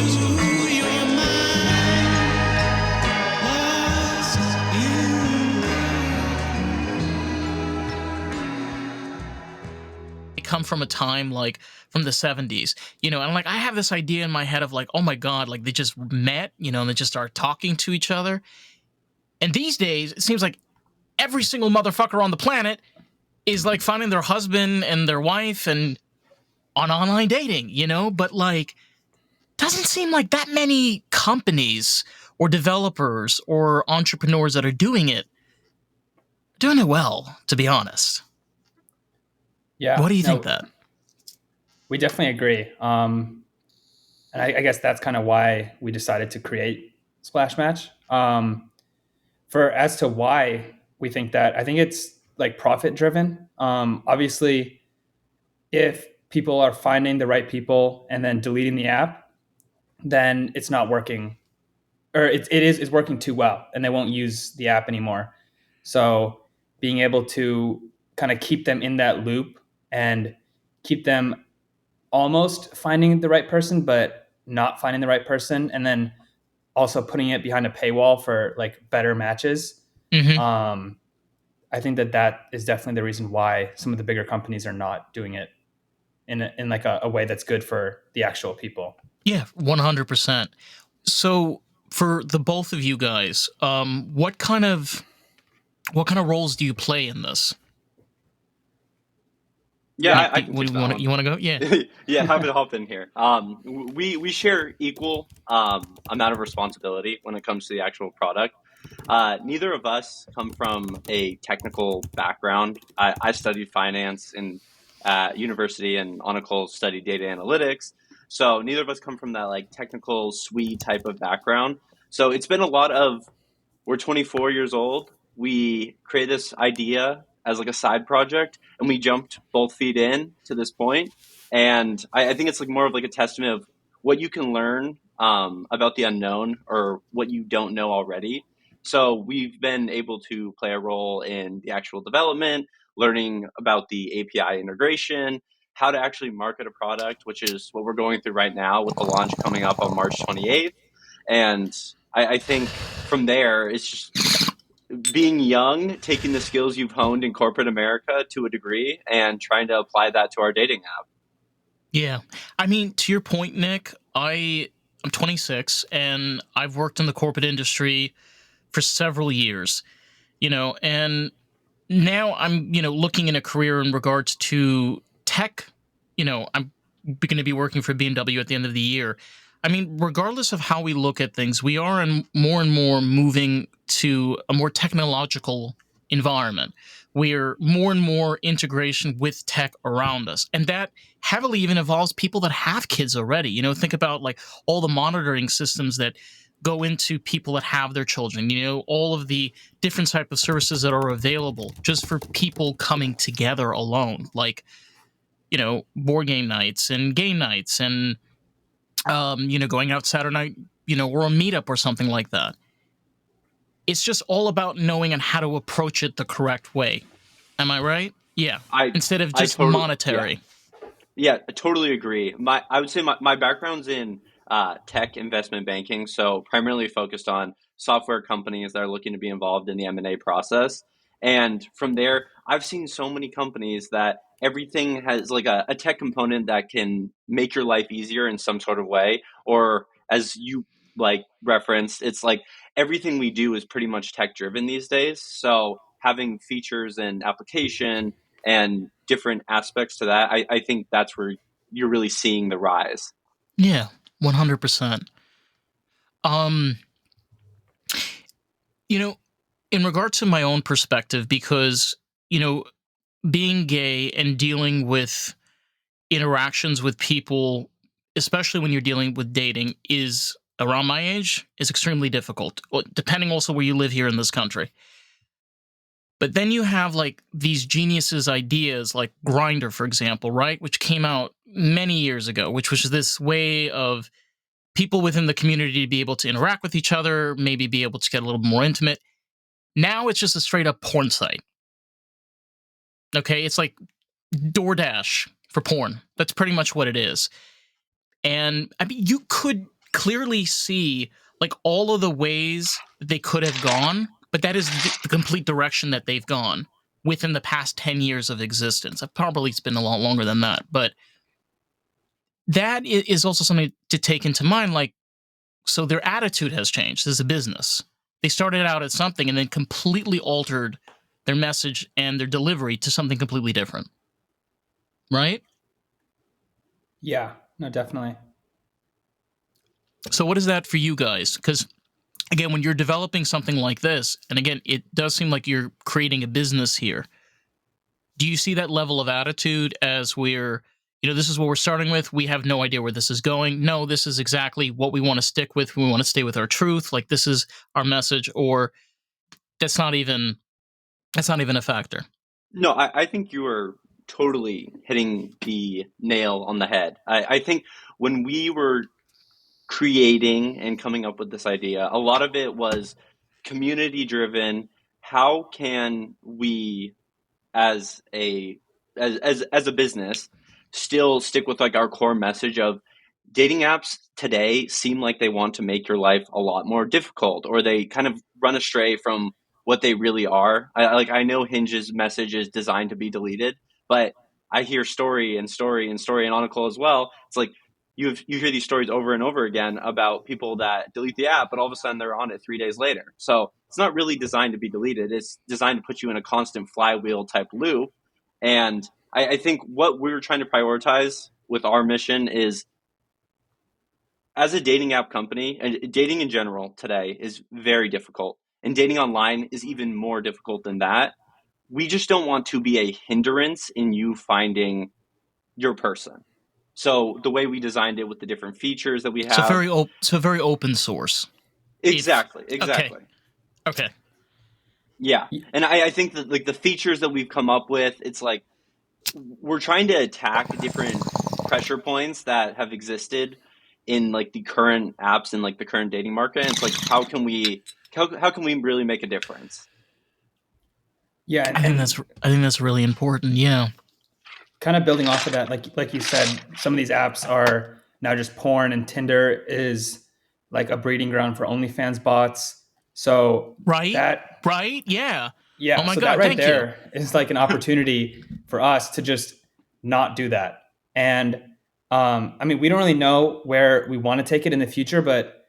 your mind, lost in. I come from a time like from the 70s, and like I have this idea in my head of like, oh my God, like they just met, and they just start talking to each other. And these days, it seems like every single motherfucker on the planet is like finding their husband and their wife and on online dating, but like doesn't seem like that many companies or developers or entrepreneurs that are doing it well, to be honest. Yeah, What do you think no, that? we definitely agree. And I guess that's kind of why we decided to create Splash Match. For as to why we think that, I think it's like profit driven. Obviously, if people are finding the right people and then deleting the app, then it's not working, or it's working too well, and they won't use the app anymore. So being able to kind of keep them in that loop and keep them almost finding the right person, but not finding the right person, and then also putting it behind a paywall for like better matches. Mm-hmm. Um, I think that is definitely the reason why some of the bigger companies are not doing it in like a way that's good for the actual people. Yeah, 100%. So for the both of you guys, what kind of roles do you play in this? Yeah, Nick, I can what take do you that want? one. You want to go? Yeah. Yeah, happy to hop in here. We share equal amount of responsibility when it comes to the actual product. Neither of us come from a technical background. I studied finance in university, and Anukul studied data analytics. So neither of us come from that like technical SWE type of background. So it's been a lot of we're 24 years old. We create this idea as like a side project, and we jumped both feet in to this point. And I think it's like more of like a testament of what you can learn about the unknown or what you don't know already. So we've been able to play a role in the actual development, learning about the API integration, how to actually market a product, which is what we're going through right now with the launch coming up on March 28th. And I think from there, it's just being young, taking the skills you've honed in corporate America to a degree and trying to apply that to our dating app. Yeah. I mean, to your point, Nick, I'm 26 and I've worked in the corporate industry for several years, and now I'm, looking in a career in regards to tech. I'm going to be working for BMW at the end of the year. I mean, regardless of how we look at things, we are and more moving to a more technological environment. We're more and more integration with tech around us. And that heavily even involves people that have kids already. Think about like all the monitoring systems that go into people that have their children, all of the different type of services that are available just for people coming together alone, like board game nights and game nights and going out Saturday night, or a meetup or something like that. It's just all about knowing and how to approach it the correct way. Am I right? Yeah. I Instead of I just totally yeah. monetary. Yeah, I totally agree. I would say my background's in tech investment banking, so primarily focused on software companies that are looking to be involved in the M&A process. And from there, I've seen so many companies that everything has like a tech component that can make your life easier in some sort of way. Or as you like referenced, it's like everything we do is pretty much tech driven these days. So having features and application and different aspects to that, I think that's where you're really seeing the rise. Yeah, 100%. Um, you know, in regard to my own perspective, because, being gay and dealing with interactions with people, especially when you're dealing with dating, is around my age is extremely difficult. Well, depending also where you live here in this country. But then you have like these geniuses ideas like Grinder, for example, right? Which came out many years ago, which was this way of people within the community to be able to interact with each other, maybe be able to get a little more intimate. Now it's just a straight up porn site. Okay, it's like DoorDash for porn. That's pretty much what it is. And I mean, you could clearly see like all of the ways they could have gone, but that is the complete direction that they've gone within the past 10 years of existence. Probably it's been a lot longer than that, but that is also something to take into mind. Like, so their attitude has changed as a business. They started out as something and then completely altered their message and their delivery to something completely different. Right? Yeah, no, definitely. So what is that for you guys? Because again, when you're developing something like this, and again, it does seem like you're creating a business here. Do you see that level of attitude as this is what we're starting with. We have no idea where this is going. No, this is exactly what we want to stick with. We want to stay with our truth. Like this is our message, or that's not even a factor. No, I think you are totally hitting the nail on the head. I think when we were creating and coming up with this idea, a lot of it was community driven. How can we as a business still stick with like our core message of dating apps today seem like they want to make your life a lot more difficult, or they kind of run astray from what they really are. I know Hinge's message is designed to be deleted, but I hear story and story and story and Anukul as well. It's like you hear these stories over and over again about people that delete the app, but all of a sudden they're on it 3 days later. So it's not really designed to be deleted. It's designed to put you in a constant flywheel type loop. And I think what we're trying to prioritize with our mission is, as a dating app company, and dating in general today is very difficult, and dating online is even more difficult than that. We just don't want to be a hindrance in you finding your person. So the way we designed it with the different features that we It's a have, very open source. exactly, Okay. exactly. Okay. Yeah. And I think that like the features that we've come up with, it's like we're trying to attack different pressure points that have existed in like the current apps and like the current dating market. And it's like how can we really make a difference? Yeah, I think that's really important. Yeah. kind of building off of that, like you said, some of these apps are now just porn, and Tinder is like a breeding ground for OnlyFans bots. So Right? that, Right? Yeah. Oh yeah, my so that god, right thank you. there is like an opportunity for us to just not do that. And I mean, we don't really know where we want to take it in the future, but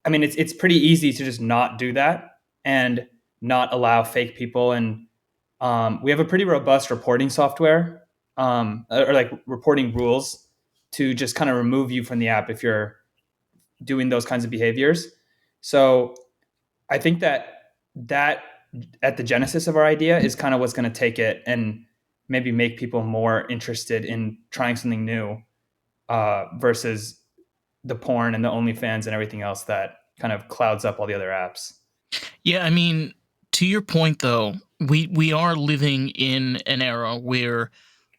I mean, it's pretty easy to just not do that and not allow fake people. And we have a pretty robust reporting software, or like reporting rules to just kind of remove you from the app if you're doing those kinds of behaviors. So I think that at the genesis of our idea is kind of what's going to take it and maybe make people more interested in trying something new, versus the porn and the OnlyFans and everything else that kind of clouds up all the other apps. Yeah, I mean, to your point though, we are living in an era where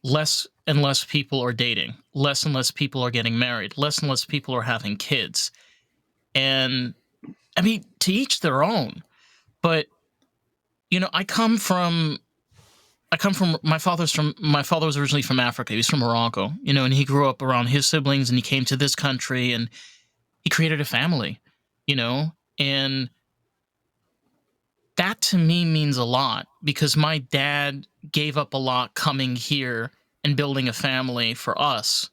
less and less people are dating, less and less people are getting married, less and less people are having kids. And I mean, to each their own. But I come from my father was originally from Africa. He was from Morocco, and he grew up around his siblings and he came to this country and he created a family, and that to me means a lot because my dad gave up a lot coming here and building a family for us.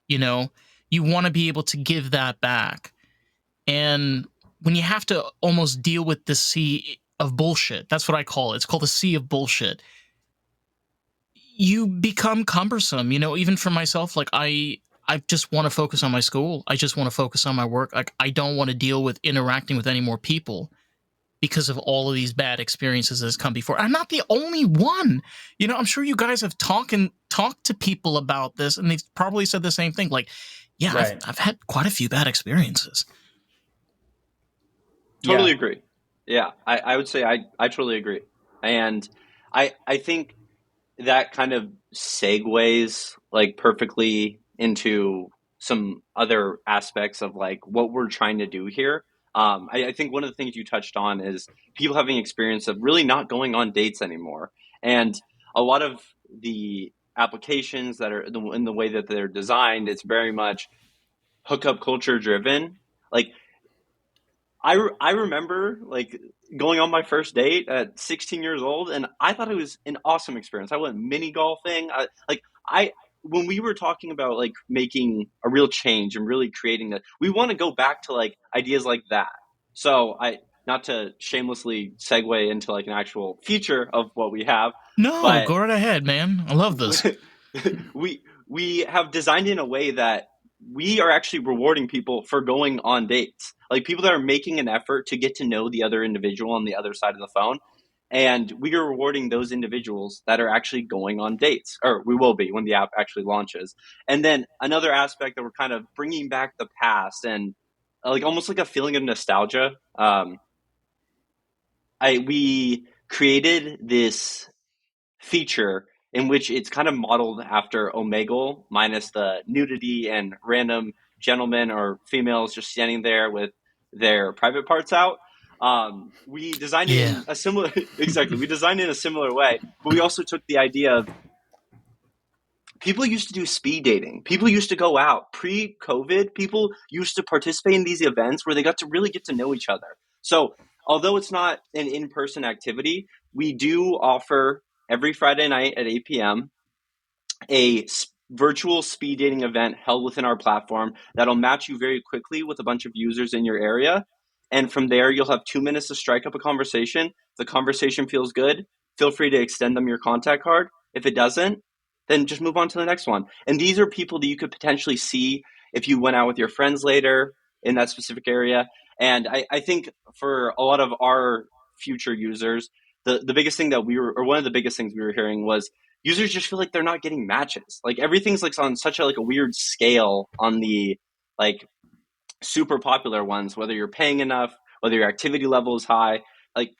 You know, you want to be able to give that back. And when you have to almost deal with the sea of bullshit, that's what I call it. It's called the sea of bullshit. You become cumbersome, even for myself. Like I just want to focus on my school. I just want to focus on my work. Like I don't want to deal with interacting with any more people because of all of these bad experiences that's come before. I'm not the only one. I'm sure you guys have talked to people about this, and they've probably said the same thing. Like, yeah, Right. I've had quite a few bad experiences. Totally Yeah. agree. Yeah, I would say I totally agree. And I think that kind of segues like perfectly into some other aspects of like what we're trying to do here. I think one of the things you touched on is people having experience of really not going on dates anymore. And a lot of the applications that are in the way that they're designed, it's very much hookup culture driven. Like I remember like going on my first date at 16 years old, and I thought it was an awesome experience. I went mini golfing. I when we were talking about like making a real change and really creating that, we want to go back to like ideas like that. So I not to shamelessly segue into like an actual feature of what we have, No, but go right ahead, man. I love this. we have designed in a way that we are actually rewarding people for going on dates. Like people that are making an effort to get to know the other individual on the other side of the phone. And we are rewarding those individuals that are actually going on dates, or we will be when the app actually launches. And then another aspect that we're kind of bringing back the past and like almost like a feeling of nostalgia. We created this feature in which it's kind of modeled after Omegle, minus the nudity and random gentlemen or females just standing there with their private parts out. We designed it Yeah. in a similar exactly. We designed it in a similar way, but we also took the idea of people used to do speed dating. People used to go out pre-COVID. People used to participate in these events where they got to really get to know each other. So, although it's not an in-person activity, we do offer every Friday night at 8 p.m. a virtual speed dating event held within our platform that'll match you very quickly with a bunch of users in your area. And from there, you'll have 2 minutes to strike up a conversation. If the conversation feels good, feel free to extend them your contact card. If it doesn't, then just move on to the next one. And these are people that you could potentially see if you went out with your friends later in that specific area. And I think for a lot of our future users, the biggest thing that we were, or one of the biggest things we were hearing was users just feel like they're not getting matches. Like everything's like on such a like a weird scale on the like super popular ones, whether you're paying enough, whether your activity level is high. Like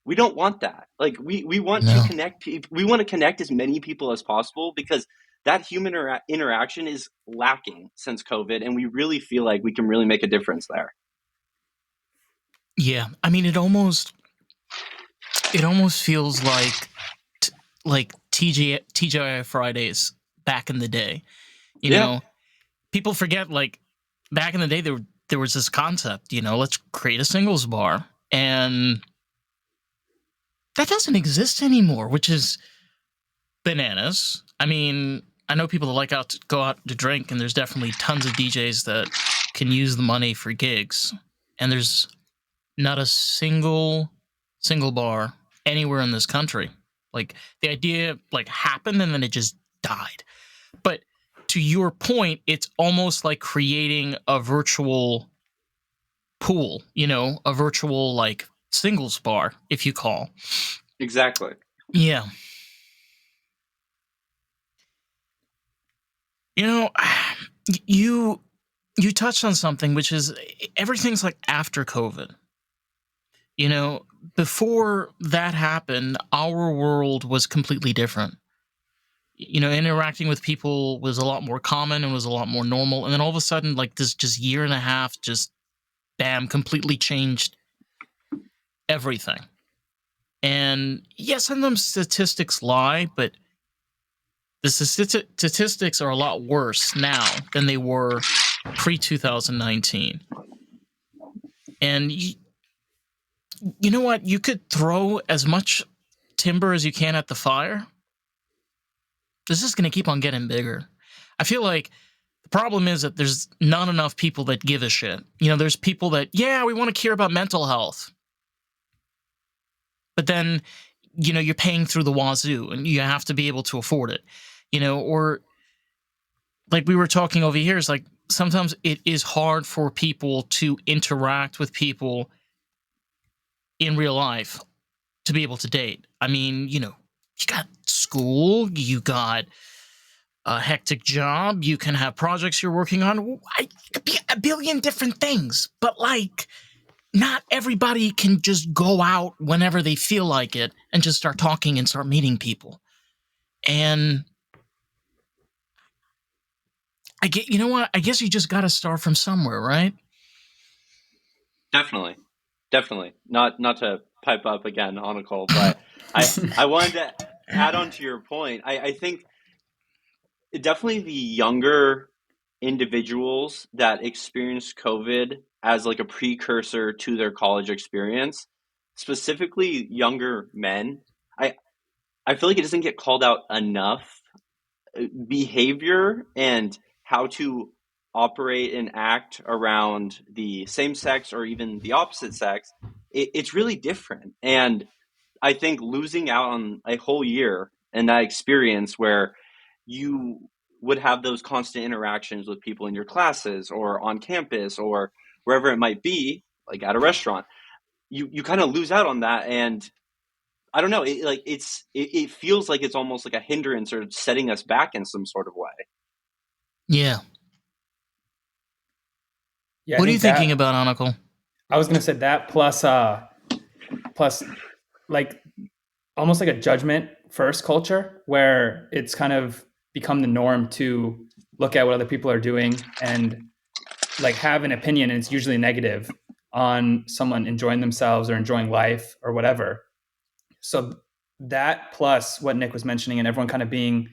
we don't want that. Like we want to No. connect we want to connect as many people as possible because that human interaction is lacking since COVID, and we really feel like we can really make a difference there. Yeah. I mean, it almost feels like TGI Fridays back in the day. You Yeah, know, people forget like back in the day there was this concept, let's create a singles bar, and that doesn't exist anymore, which is bananas. I mean, I know people that like go out to drink, and there's definitely tons of DJs that can use the money for gigs, and there's not a single bar anywhere in this country. Like the idea like happened and then it just died. But to your point, it's almost like creating a virtual pool, a virtual like singles bar, if you call. exactly. Yeah. You know, you touched on something, which is everything's like after COVID. Before that happened, our world was completely different. Interacting with people was a lot more common and was a lot more normal. And then all of a sudden, like this just year and a half, just bam, completely changed everything. And yes, sometimes statistics lie, but the statistics are a lot worse now than they were pre 2019. And you know what? You could throw as much timber as you can at the fire. This is going to keep on getting bigger. I feel like the problem is that there's not enough people that give a shit. There's people that, yeah, we want to care about mental health. But then, you're paying through the wazoo and you have to be able to afford it. Or like we were talking over here, it's like sometimes it is hard for people to interact with people in real life to be able to date. I mean, you got school, you got a hectic job, you can have projects you're working on. It could be a billion different things, but like, not everybody can just go out whenever they feel like it and just start talking and start meeting people. And you know what? I guess you just got to start from somewhere, right? Definitely. Not to pipe up again, Anukul, but I wanted to add on to your point. I think definitely the younger individuals that experienced COVID as like a precursor to their college experience, specifically younger men. I I feel like it doesn't get called out enough. Behavior and how to operate and act around the same sex or even the opposite sex, it's really different. And I think losing out on a whole year and that experience where you would have those constant interactions with people in your classes or on campus or wherever it might be, like at a restaurant, you kind of lose out on that. And I don't know, it feels like it's almost like a hindrance or setting us back in some sort of way. Yeah. Yeah, What are you thinking about, Anukul? I was gonna say that plus like almost like a judgment first culture where it's kind of become the norm to look at what other people are doing and like have an opinion, and it's usually negative on someone enjoying themselves or enjoying life or whatever. So that plus what Nick was mentioning and everyone kind of being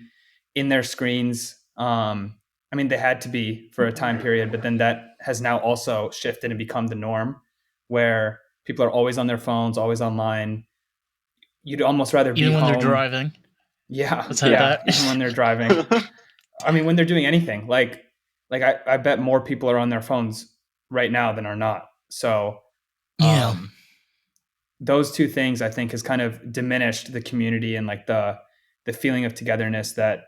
in their screens. I mean, they had to be for a time period, but then that has now also shifted and become the norm where people are always on their phones, always online. You'd almost rather be Even when home. they're driving. Yeah. Let's have Yeah. that. Even when they're driving. I mean, when they're doing anything, like I bet more people are on their phones right now than are not. So, Yeah. those two things I think has kind of diminished the community and like the feeling of togetherness that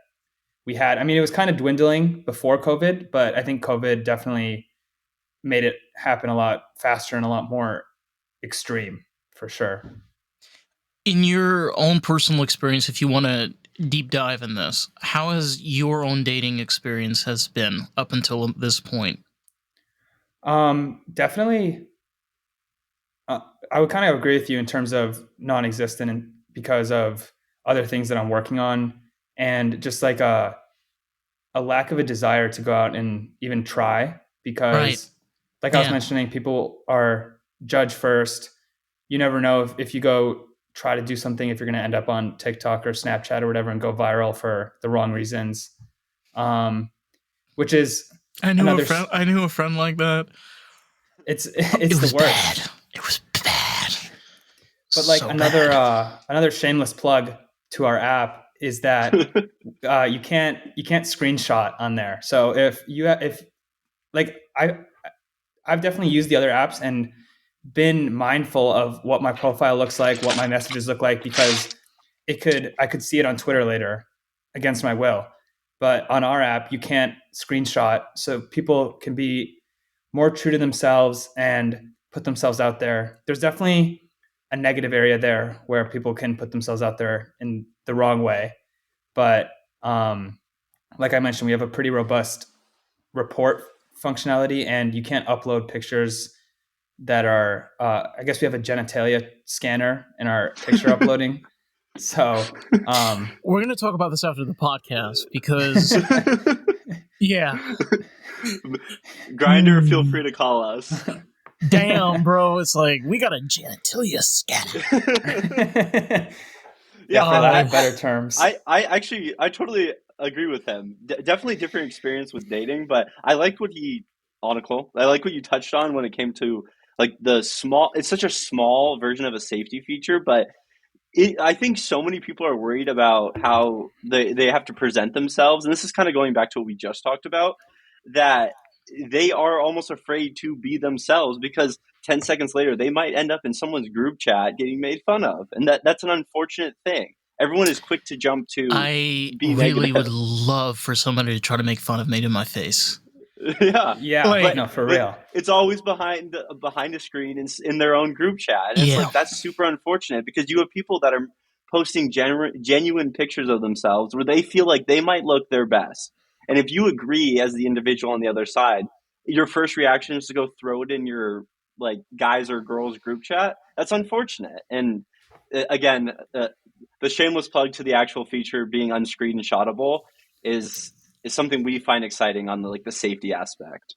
we had. I mean, it was kind of dwindling before COVID, but I think COVID definitely made it happen a lot faster and a lot more extreme for sure. In your own personal experience, if you want to deep dive in this, how has your own dating experience has been up until this point? Definitely, I would kind of agree with you in terms of non-existent, and because of other things that I'm working on, and just like a lack of a desire to go out and even try. Because, Right. like I was mentioning, people are judge first. You never know if you go try to do something, if you're going to end up on TikTok or Snapchat or whatever and go viral for the wrong reasons. Which is I knew a friend like that. It's it was the worst. Bad. It was bad. But like so another shameless plug to our app is that you can't screenshot on there. So if I've definitely used the other apps and been mindful of what my profile looks like, what my messages look like, because I could see it on Twitter later against my will. But on our app, you can't screenshot, so people can be more true to themselves and put themselves out there. There's definitely a negative area there where people can put themselves out there in the wrong way. But like I mentioned, we have a pretty robust report functionality, and you can't upload pictures that are, I guess we have a genitalia scanner in our picture uploading. So we're going to talk about this after the podcast because, yeah. Grinder, feel free to call us. Damn, bro. It's like, we got a genitalia scanner. Yeah, for lack of better terms. I totally agree with him. Definitely different experience with dating, but I liked what you touched on when it came to like it's such a small version of a safety feature, but I think so many people are worried about how they have to present themselves. And this is kind of going back to what we just talked about, that they are almost afraid to be themselves because 10 seconds later, they might end up in someone's group chat getting made fun of. And that's an unfortunate thing. Everyone is quick to jump to I be really negative. would love for somebody to try to make fun of me to my face. Yeah, like, no, for real. It's always behind a screen in their own group chat. And it's like, that's super unfortunate because you have people that are posting genuine pictures of themselves where they feel like they might look their best. And if you agree as the individual on the other side, your first reaction is to go throw it in your like guys or girls group chat. That's unfortunate. And again, the shameless plug to the actual feature being unscreenshotable is something we find exciting on the safety aspect.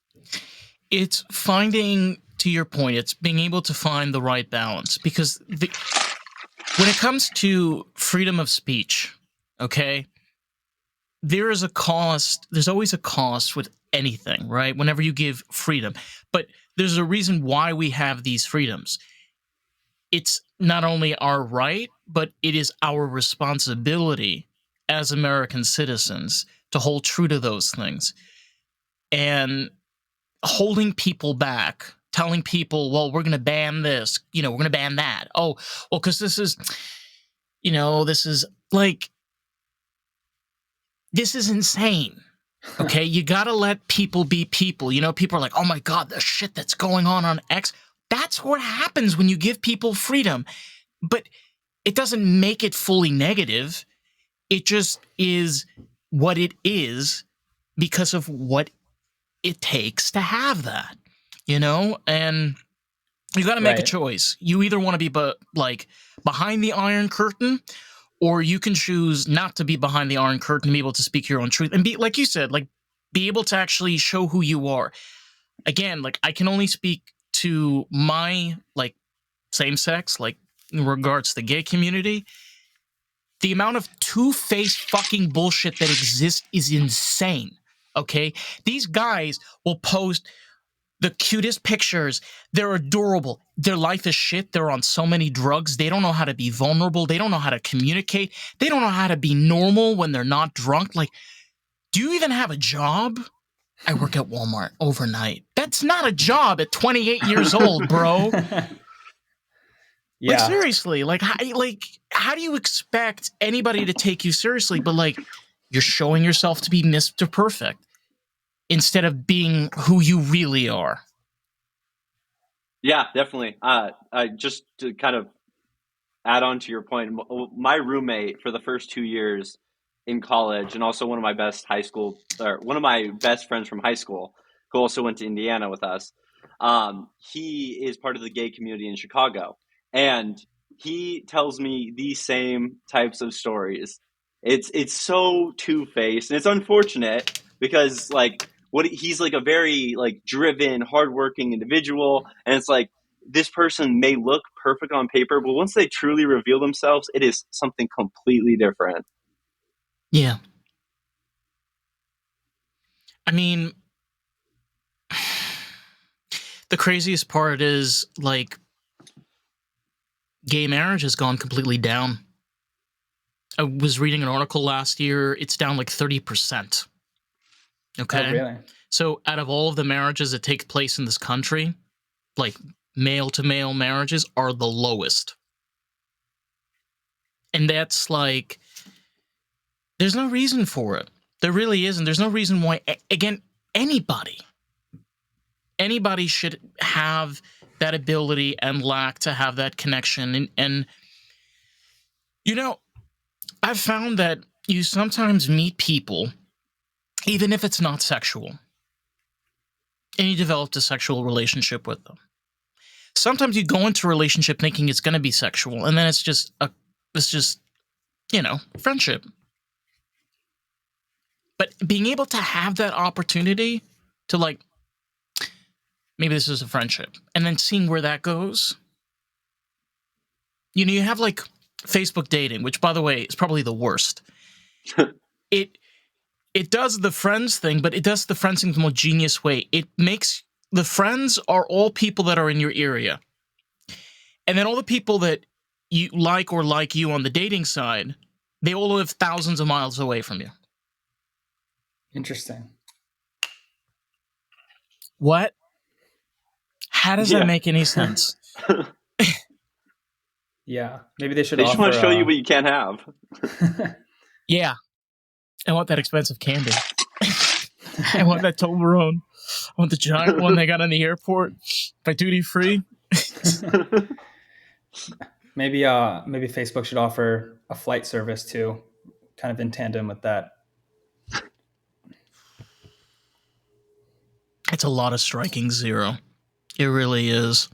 It's finding, to your point, it's being able to find the right balance, because when it comes to freedom of speech, okay, there is a cost. There's always a cost with anything, right? Whenever you give freedom. But there's a reason why we have these freedoms. It's not only our right, but it is our responsibility as American citizens to hold true to those things. And holding people back, telling people, well, we're going to ban this, we're going to ban that. Oh, well, because this is like, this is insane. Okay, you got to let people be people. People are like, oh my God, the shit that's going on X. That's what happens when you give people freedom. But it doesn't make it fully negative. It just is what it is because of what it takes to have that, and you got to make a choice. You either want to be behind the Iron Curtain, or you can choose not to be behind the Iron Curtain and be able to speak your own truth and be, like you said, be able to actually show who you are. Again, I can only speak to my same sex, in regards to the gay community. The amount of two-faced fucking bullshit that exists is insane. Okay? These guys will post the cutest pictures. They're adorable. Their life is shit. They're on so many drugs. They don't know how to be vulnerable. They don't know how to communicate. They don't know how to be normal when they're not drunk. Do you even have a job? I work at Walmart overnight. That's not a job at 28 years old, bro. Yeah. Seriously, how do you expect anybody to take you seriously? But you're showing yourself to be Mr. Perfect instead of being who you really are. Yeah, definitely. Just to kind of add on to your point, my roommate for the first 2 years in college, and also one of my best friends from high school, who also went to Indiana with us. He is part of the gay community in Chicago, and he tells me these same types of stories. It's so two-faced, and it's unfortunate because he's a very driven, hardworking individual, and it's this person may look perfect on paper, but once they truly reveal themselves, it is something completely different. Yeah. I mean, the craziest part is gay marriage has gone completely down. I was reading an article last year. It's down 30%. Okay. Oh, really? So out of all of the marriages that take place in this country, male to male marriages are the lowest. And that's there's no reason for it. There really isn't. There's no reason why, again, anybody should have that ability and lack to have that connection. And I've found that you sometimes meet people, even if it's not sexual, and you develop a sexual relationship with them. Sometimes you go into a relationship thinking it's going to be sexual, and then it's just friendship. But being able to have that opportunity to maybe this is a friendship, and then seeing where that goes. You have Facebook dating, which, by the way, is probably the worst. It does the friends thing, but it does the friends thing in the most genius way. It makes the friends are all people that are in your area. And then all the people that you like you on the dating side, they all live thousands of miles away from you. Interesting. What? How does that make any sense? Yeah, maybe they should. They just want to show you what you can't have. Yeah, I want that expensive candy. I want that Toblerone. I want the giant one they got in the airport by duty free. Maybe Facebook should offer a flight service too, kind of in tandem with that. It's a lot of striking zero. It really is.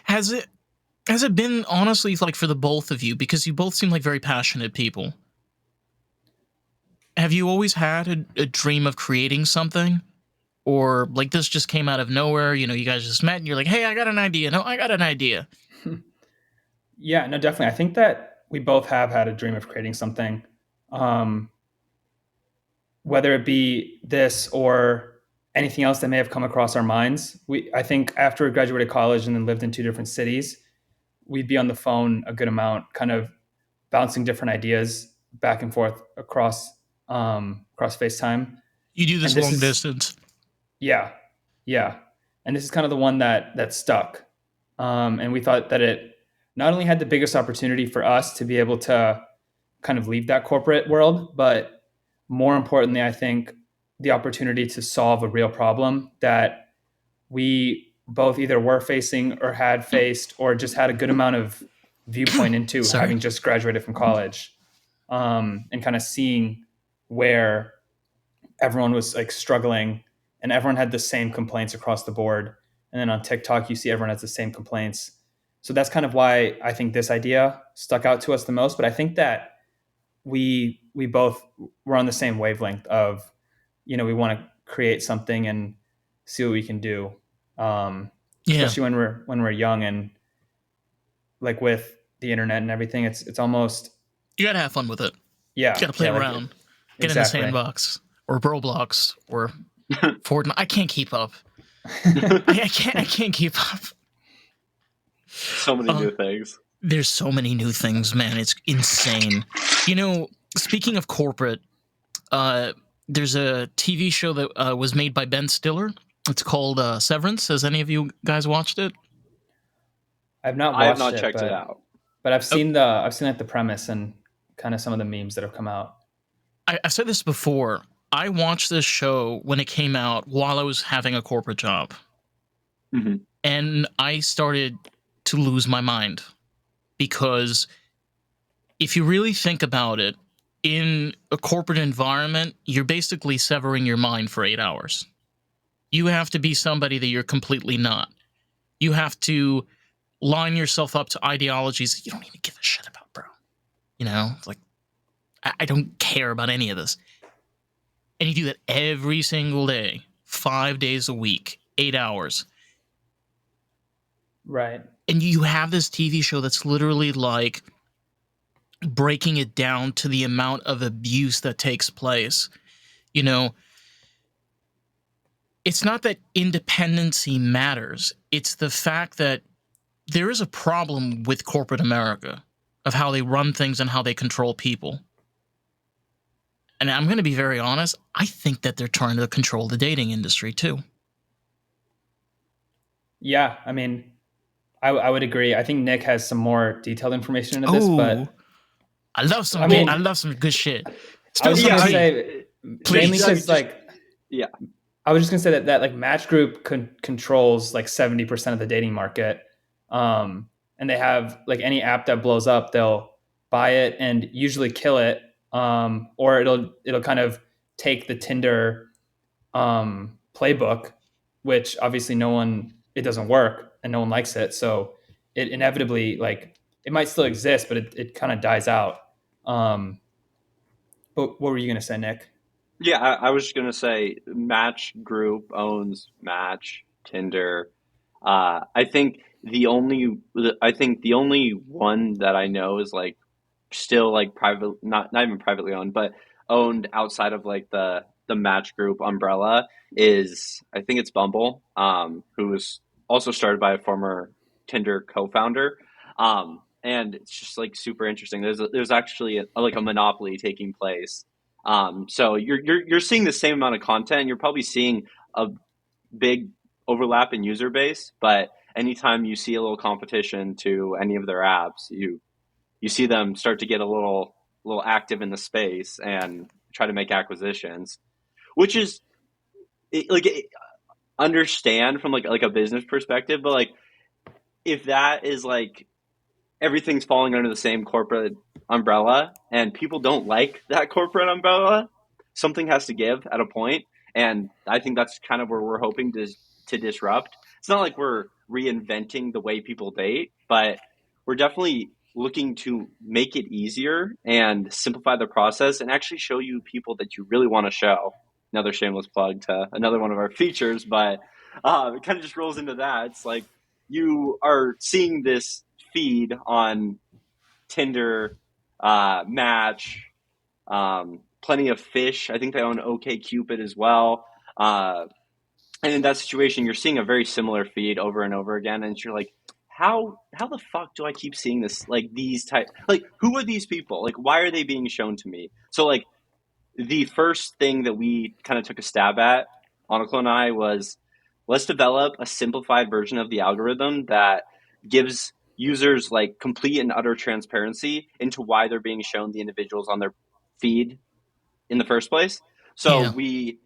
Has it been, honestly, for the both of you, because you both seem like very passionate people, have you always had a dream of creating something? Or this just came out of nowhere, you guys just met and you're like, hey, I got an idea. No, I got an idea. Yeah, no, definitely. I think that we both have had a dream of creating something. Um, whether it be this or anything else that may have come across our minds. I think after we graduated college and then lived in two different cities, we'd be on the phone a good amount, kind of bouncing different ideas back and forth across FaceTime. You do And this this long is distance. yeah, yeah, and this is kind of the one that stuck. And we thought that it not only had the biggest opportunity for us to be able to kind of leave that corporate world, but more importantly, I think the opportunity to solve a real problem that we both either were facing or had faced or just had a good amount of viewpoint into, Sorry. having just graduated from college, and kind of seeing where everyone was like struggling and everyone had the same complaints across the board. And then on TikTok, you see everyone has the same complaints. So that's kind of why I think this idea stuck out to us the most. But I think that we both were on the same wavelength of, we want to create something and see what we can do. Yeah. Especially when we're young, and like with the internet and everything, it's almost, You gotta have fun with it. You yeah, gotta play yeah, like around. Get in the exactly. sandbox or Roblox or Fortnite. I can't keep up. I can't keep up. So many new things. There's so many new things, man. It's insane. Speaking of corporate, there's a TV show that was made by Ben Stiller. It's called Severance. Has any of you guys watched it? I've not I have watched not it, checked it but out. I've Oh, seen like the premise and kind of some of the memes that have come out. I've said this before. I watched this show when it came out while I was having a corporate job, Mm-hmm. and I started to lose my mind because if you really think about it, in a corporate environment, you're basically severing your mind for 8 hours. You have to be somebody that you're completely not. You have to line yourself up to ideologies that you don't even give a shit about, bro. It's like, I don't care about any of this. And you do that every single day, 5 days a week, 8 hours. Right. And you have this TV show that's literally like breaking it down to the amount of abuse that takes place. You know, it's not that independency matters, it's the fact that there is a problem with corporate America of how they run things and how they control people. And I'm going to be very honest, I think that they're trying to control the dating industry too. Yeah, I mean, I would agree. I think Nick has some more detailed information into this, Oh, but I I mean, love some good shit. I Spill was just some gonna tea, say mainly please. because Yeah. I was just gonna say that like Match Group controls like 70% of the dating market, and they have like any app that blows up, they'll buy it and usually kill it, or it'll kind of take the Tinder playbook, which obviously it doesn't work and no one likes it. So it inevitably, like, it might still exist, but it kind of dies out. Um, but what were you going to say, Nick? Yeah, I was just gonna say Match Group owns Match, Tinder. I think the only one that I know is like still like private, not even privately owned, but owned outside of like the Match Group umbrella is, I think it's Bumble, who was also started by a former Tinder co-founder. And it's just like super interesting. There's actually like a monopoly taking place. So you're seeing the same amount of content. You're probably seeing a big overlap in user base, but anytime you see a little competition to any of their apps, you see them start to get a little active in the space and try to make acquisitions, which is like understand from like a business perspective, but like if that is like everything's falling under the same corporate umbrella and people don't like that corporate umbrella, something has to give at a point. And I think that's kind of where we're hoping to disrupt. It's not like we're reinventing the way people date, but we're definitely looking to make it easier and simplify the process and actually show you people that you really want to show. Another shameless plug to another one of our features, but it kind of just rolls into that. It's like you are seeing this feed on Tinder, Match, Plenty of Fish. I think they own OK Cupid as well. And in that situation, you're seeing a very similar feed over and over again, and you're like, how the fuck do I keep seeing this, like these type, like who are these people, like why are they being shown to me? So like the first thing that we kind of took a stab at, Anukul and I, was let's develop a simplified version of the algorithm that gives users like complete and utter transparency into why they're being shown the individuals on their feed in the first place. So Yeah. we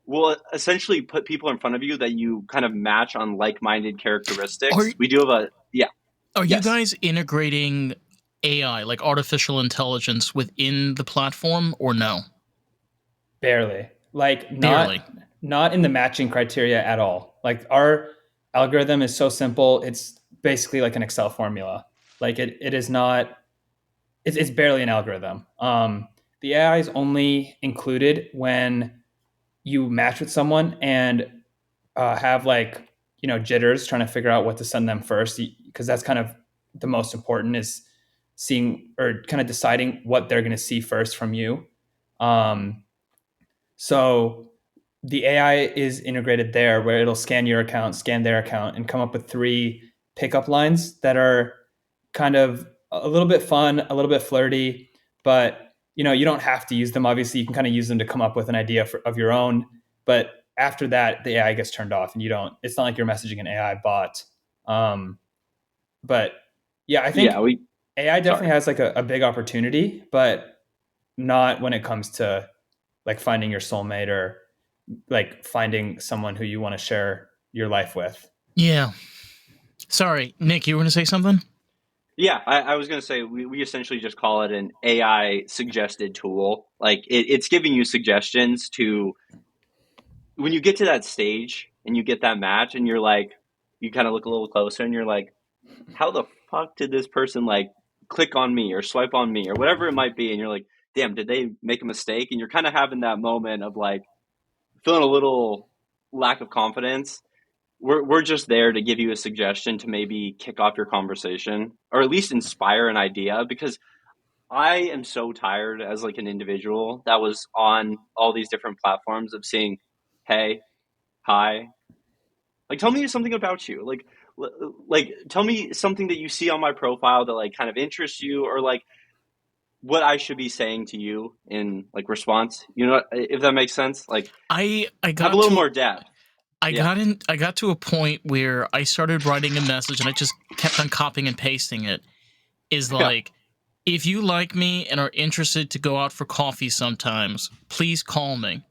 will essentially put people in front of you that you kind of match on like-minded Are characteristics. We do have a yeah, are you yes. guys integrating AI, like artificial intelligence, within the platform or no? Barely. Like Barely. not in the matching criteria at all. Like our algorithm is so simple, it's basically like an Excel formula. Like it is not it's barely an algorithm. The AI is only included when you match with someone and have like jitters trying to figure out what to send them first, because that's kind of the most important, is seeing or kind of deciding what they're going to see first from you. Um, so the AI is integrated there, where it'll scan your account, scan their account, and come up with three pickup lines that are kind of a little bit fun, a little bit flirty, but you don't have to use them. Obviously, you can kind of use them to come up with an idea of your own. But after that, the AI gets turned off, and you don't. It's not like you're messaging an AI bot. Um, but yeah, I Yeah, think we AI definitely sorry. has like a big opportunity, but not when it comes to like finding your soulmate or like finding someone who you want to share your life with. Yeah. Sorry, Nick, you were going to say something? Yeah, I was going to say we essentially just call it an AI suggested tool. Like it's giving you suggestions to when you get to that stage and you get that match and you're like, you kind of look a little closer and you're like, how the fuck did this person like click on me or swipe on me or whatever it might be? And you're like, damn, did they make a mistake? And you're kind of having that moment of like feeling a little lack of confidence. We're just there to give you a suggestion to maybe kick off your conversation or at least inspire an idea, because I am so tired as like an individual that was on all these different platforms of seeing, hey, hi, like tell me something about you, like tell me something that you see on my profile that like kind of interests you, or like what I should be saying to you in like response, if that makes sense, like I have a got little to more depth. Yeah, I got to a point where I started writing a message and I just kept on copying and pasting it. Is yeah, like, if you like me and are interested to go out for coffee sometimes, please call me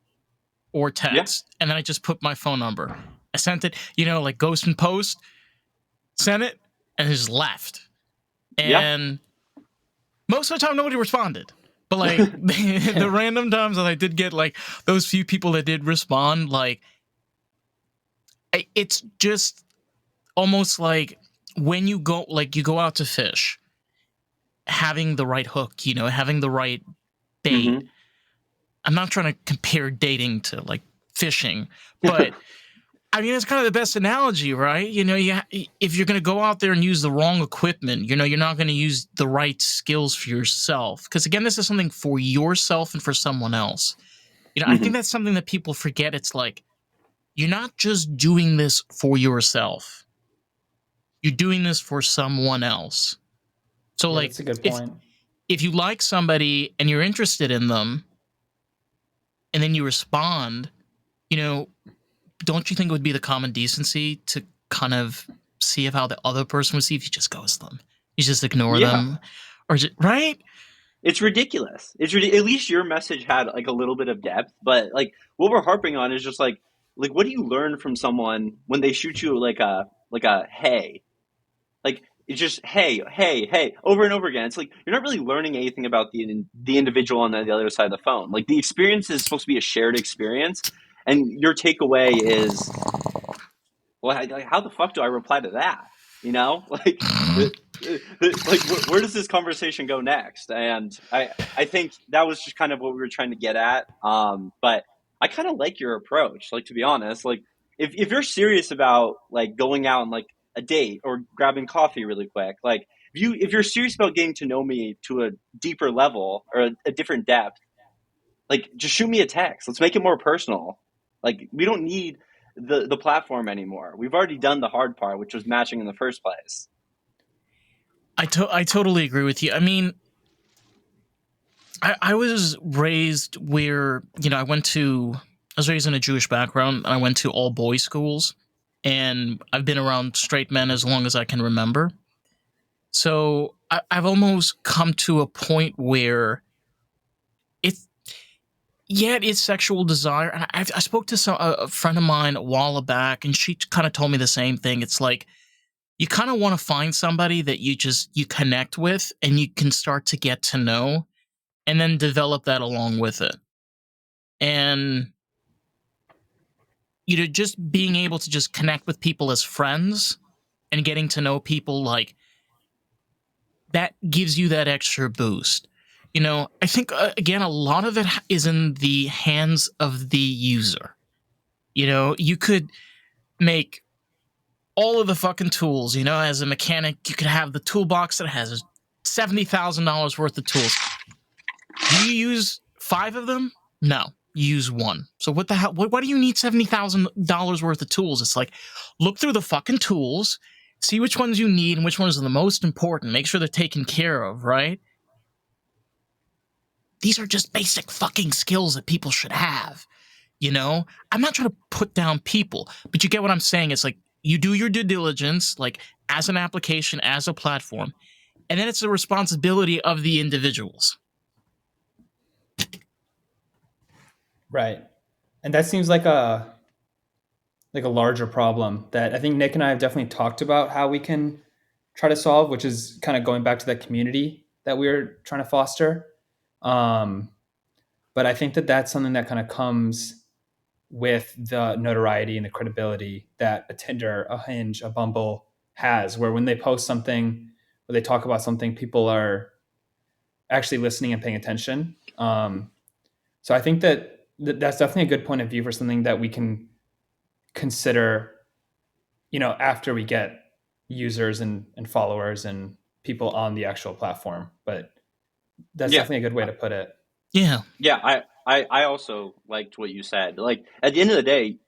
or yeah, text. And then I just put my phone number. I sent it, like Ghost and Post, sent it, and it just left. yeah. And most of the time, nobody responded. But like the random times that I did get like those few people that did respond, like it's just almost like when you go out to fish, having the right hook, having the right bait. Mm-hmm. I'm not trying to compare dating to like fishing, but I mean, it's kind of the best analogy, right? If you're going to go out there and use the wrong equipment, you're not going to use the right skills for yourself. Because again, this is something for yourself and for someone else. I think Mm-hmm. that's something that people forget. It's like, you're not just doing this for yourself. You're doing this for someone else. So Yeah, like, that's a good if point. if you like somebody and you're interested in them, and then you respond, you know, don't you think it would be the common decency to kind of see if how the other person would see if you just ghost them, you just ignore Yeah, them, or just, right? it's ridiculous. At least your message had like a little bit of depth, but like what we're harping on is just like what do you learn from someone when they shoot you like a hey, like it's just hey, hey, hey, over and over again. It's like you're not really learning anything about the individual on the other side of the phone. Like the experience is supposed to be a shared experience, and your takeaway is, well, like, how the fuck do I reply to that? You know, like where does this conversation go next? And I think that was just kind of what we were trying to get at. But I kind of like your approach. Like to be honest, like if you're serious about like going out on like a date or grabbing coffee really quick, like if you're serious about getting to know me to a deeper level or a different depth, Like, just shoot me a text. Let's make it more personal. Like, we don't need the platform anymore. We've already done the hard part, which was matching in the first place. I totally agree with you. I mean, I was raised where, I was raised in a Jewish background, and I went to all boys schools, and I've been around straight men as long as I can remember. So I've almost come to a point where it's sexual desire. And I spoke to a friend of mine a while back, and she kind of told me the same thing. It's like, you kind of want to find somebody that you connect with and you can start to get to know, and then develop that along with it. And just being able to just connect with people as friends and getting to know people, like, that gives you that extra boost. I think, again, a lot of it is in the hands of the user. You could make all of the fucking tools. As a mechanic, you could have the toolbox that has $70,000 worth of tools. Do you use 5 of them? No, you use 1. So what the hell? Why do you need $70,000 worth of tools? It's like, look through the fucking tools, see which ones you need and which ones are the most important. Make sure they're taken care of, right? These are just basic fucking skills that people should have. I'm not trying to put down people, but you get what I'm saying. It's like, you do your due diligence, like, as an application, as a platform, and then it's the responsibility of the individuals. Right. And that seems like a larger problem that I think Nick and I have definitely talked about how we can try to solve, which is kind of going back to that community that we're trying to foster. But I think that that's something that kind of comes with the notoriety and the credibility that a Tinder, a Hinge, a Bumble has, where when they post something or they talk about something, people are actually listening and paying attention. So I think that's definitely a good point of view for something that we can consider, after we get users and followers and people on the actual platform. But that's definitely a good way to put it. Yeah. Yeah, I also liked what you said. Like, at the end of the day,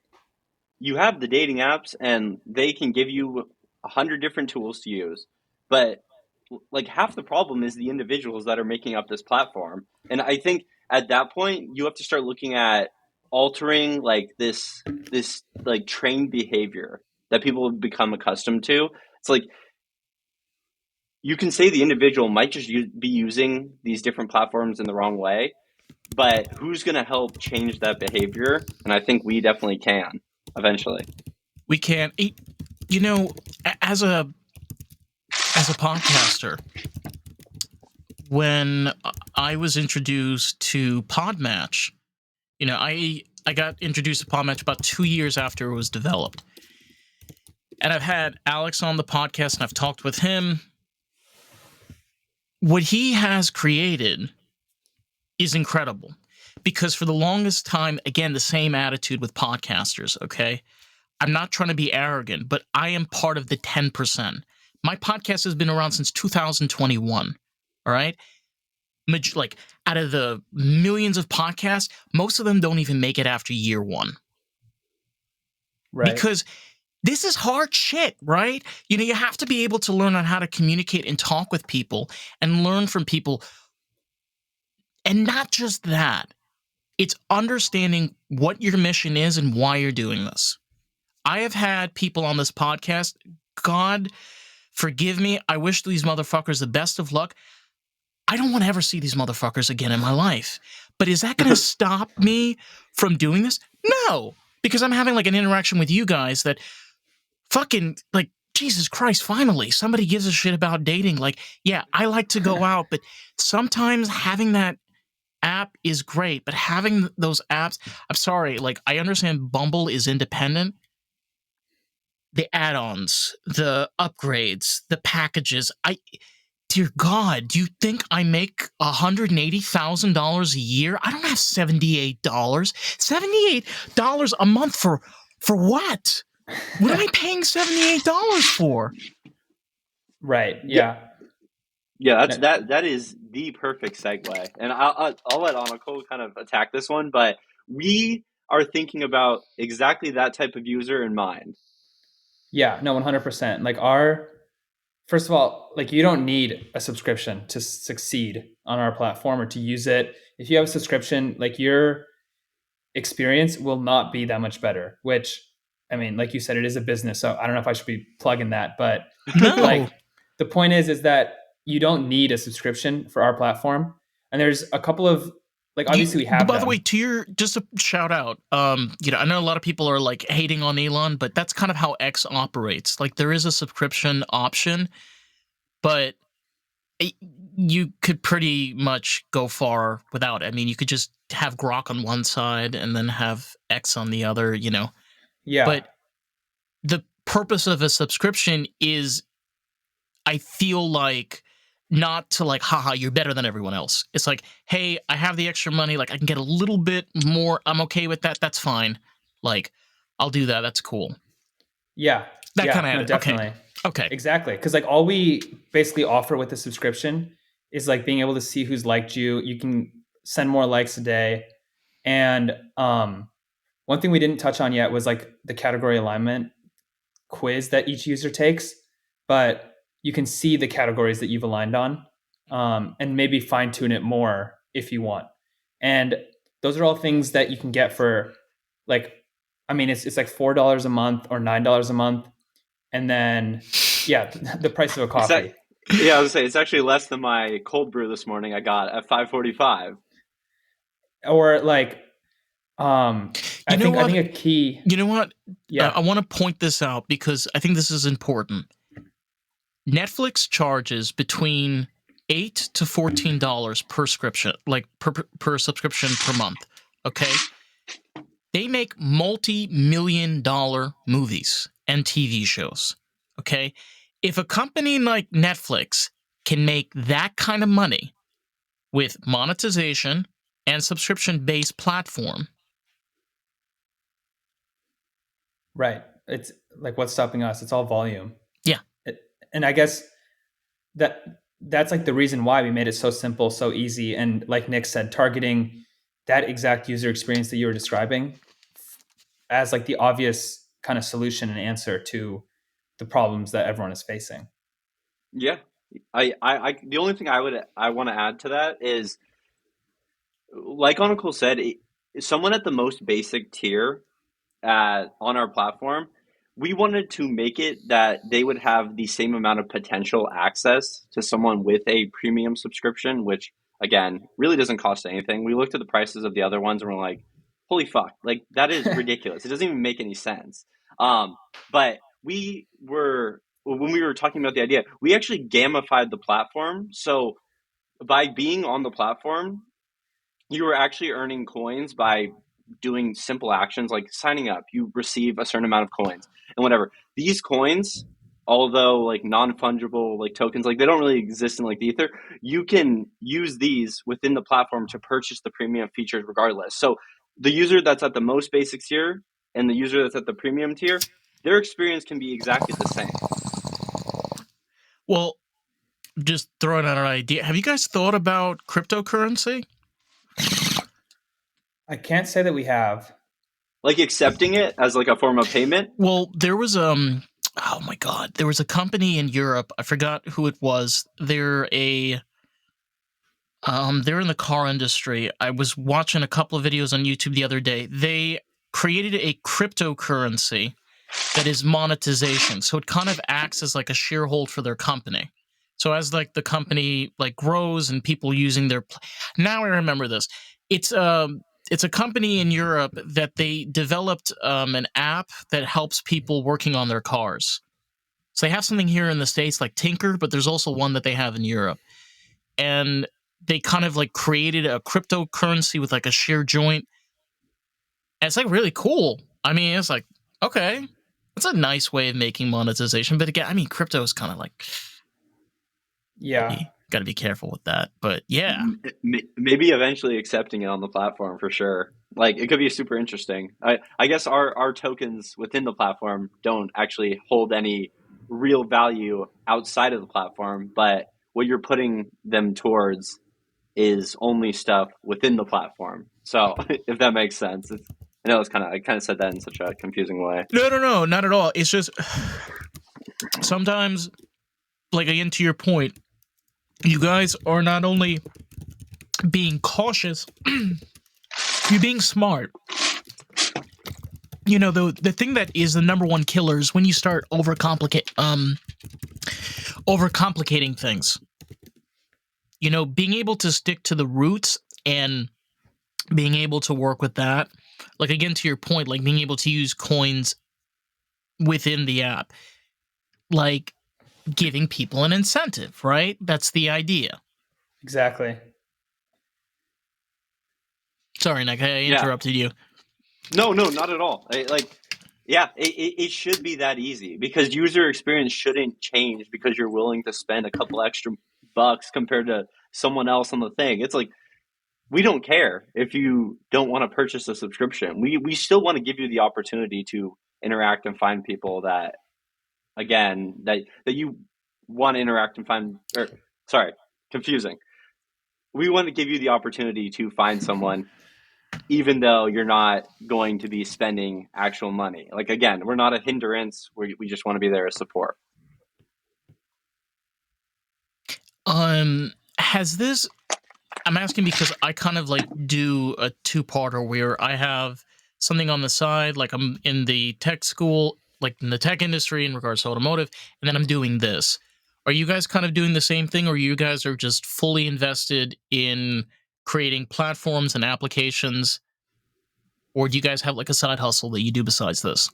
you have the dating apps and they can give you 100 different tools to use. But like, half the problem is the individuals that are making up this platform. And I think at that point you have to start looking at altering, like, this like trained behavior that people have become accustomed to. It's like, you can say the individual might just be using these different platforms in the wrong way, but who's going to help change that behavior? And I think we definitely can eventually. We can. As a podcaster, when I was introduced to Podmatch, I got introduced to Podmatch about 2 years after it was developed. And I've had Alex on the podcast, and I've talked with him. What he has created is incredible, because for the longest time, again, the same attitude with podcasters, okay? I'm not trying to be arrogant, but I am part of the 10%. My podcast has been around since 2021, all right? Like, out of the millions of podcasts, most of them don't even make it after year 1. Right. Because this is hard shit, right? You have to be able to learn on how to communicate and talk with people and learn from people. And not just that, it's understanding what your mission is and why you're doing this. I have had people on this podcast, God forgive me, I wish these motherfuckers the best of luck. I don't want to ever see these motherfuckers again in my life. But is that going to stop me from doing this? No, because I'm having, like, an interaction with you guys that fucking, like, Jesus Christ, finally, somebody gives a shit about dating. Like, yeah, I like to go out, but sometimes having that app is great, but having those apps, I'm sorry, like, I understand Bumble is independent. The add-ons, the upgrades, the packages, dear God, do you think I make $180,000 a year? I don't have $78. $78 a month for what? What am I paying $78 for? Right. Yeah. Yeah, that is the perfect segue, and I'll let Anakol kind of attack this one, but we are thinking about exactly that type of user in mind. Yeah, no, 100%. Like our first of all, like you don't need a subscription to succeed on our platform or to use it. If you have a subscription, like your experience will not be that much better, which I mean, like you said, it is a business. So I don't know if I should be plugging that, but No. like the point is that you don't need a subscription for our platform. And there's a couple of like obviously we have By the way, them. to your just a shout out. I know a lot of people are like hating on Elon, but that's kind of how X operates. Like there is a subscription option, but it, you could pretty much go far without it. I mean, you could just have Grok on one side and then have X on the other. Yeah. But the purpose of a subscription is, I feel like, not to like, haha, you're better than everyone else. It's like, hey, I have the extra money. Like, I can get a little bit more. I'm okay with that. That's fine. Like, I'll do that. That's cool. Yeah. That kind Yeah. of No, added. Okay. definitely. Okay. Exactly. Because like all we basically offer with the subscription is like being able to see who's liked you. You can send more likes a day. And one thing we didn't touch on yet was like the category alignment quiz that each user takes, but you can see the categories that you've aligned on, and maybe fine tune it more if you want. And those are all things that you can get for like, I mean, it's like $4 a month or $9 a month, and then yeah, the price of a It's that, coffee. yeah, I was gonna say it's actually less than my cold brew this morning I got at 5:45. Or like, You know I what? think a key, You know what? yeah, I want to point this out because I think this is important. Netflix charges between $8 to $14 per subscription, like per subscription per month. Okay, they make multi-million-dollar movies and TV shows. Okay, if a company like Netflix can make that kind of money with monetization and subscription-based platform, right. It's like what's stopping us? It's all volume. yeah, It, and I guess that that's like the reason why we made it so simple, so easy, and like Nick said, targeting that exact user experience that you were describing as like the obvious kind of solution and answer to the problems that everyone is facing. Yeah, the only thing I want to add to that is, like Uncle said, someone at the most basic tier on our platform, we wanted to make it that they would have the same amount of potential access to someone with a premium subscription, which again really doesn't cost anything. We looked at the prices of the other ones and we're like, holy fuck, like that is ridiculous. It doesn't even make any sense. But we were when we were talking about the idea, we actually gamified the platform. So by being on the platform, you were actually earning coins by doing simple actions like signing up. You receive a certain amount of coins and whatever. These coins, although like non-fungible like tokens, like they don't really exist in like the ether, you can use these within the platform to purchase the premium features regardless. So the user that's at the most basic tier and the user that's at the premium tier, their experience can be exactly the same. well, just throwing out an idea. Have you guys thought about cryptocurrency? I can't say that we have. Like accepting it as like a form of payment. Well, there was oh my god, there was a company in Europe. I forgot who it was. They're in the car industry. I was watching a couple of videos on YouTube the other day. They created a cryptocurrency that is monetization. So it kind of acts as like a sharehold for their company. So as like the company like grows and people using their now I remember this. It's a company in Europe that they developed an app that helps people working on their cars. So they have something here in the States like Tinker, but there's also one that they have in Europe. And they kind of like created a cryptocurrency with like a share joint. And it's like really cool. I mean, it's like, okay, that's a nice way of making monetization. But again, I mean, crypto is kind of like, Yeah. got to be careful with that. But yeah. Maybe eventually accepting it on the platform for sure. Like it could be super interesting. I guess our tokens within the platform don't actually hold any real value outside of the platform, but what you're putting them towards is only stuff within the platform. So if that makes sense, I know I kind of said that in such a confusing way. No, not at all. It's just sometimes, like, again, to your point, you guys are not only being cautious, you're being smart. You know, the thing that is the number one killer is when you start overcomplicating things. You know, being able to stick to the roots and being able to work with that, like, again, to your point, like being able to use coins within the app, like giving people an incentive, right? That's the idea. Exactly. Sorry, Nick, I interrupted you. No, not at all. It should be that easy because user experience shouldn't change because you're willing to spend a couple extra bucks compared to someone else on the thing. It's like, we don't care if you don't want to purchase a subscription. We still want to give you the opportunity to interact and find people that, again, that you want to interact and find, or sorry, confusing. We want to give you the opportunity to find someone even though you're not going to be spending actual money. Like, again, we're not a hindrance. We just want to be there as support. Has this, I'm asking because I kind of like do a two-parter where I have something on the side, like I'm in the tech school, like in the tech industry in regards to automotive, and then I'm doing this. Are you guys kind of doing the same thing, or you guys are just fully invested in creating platforms and applications, or do you guys have like a side hustle that you do besides this?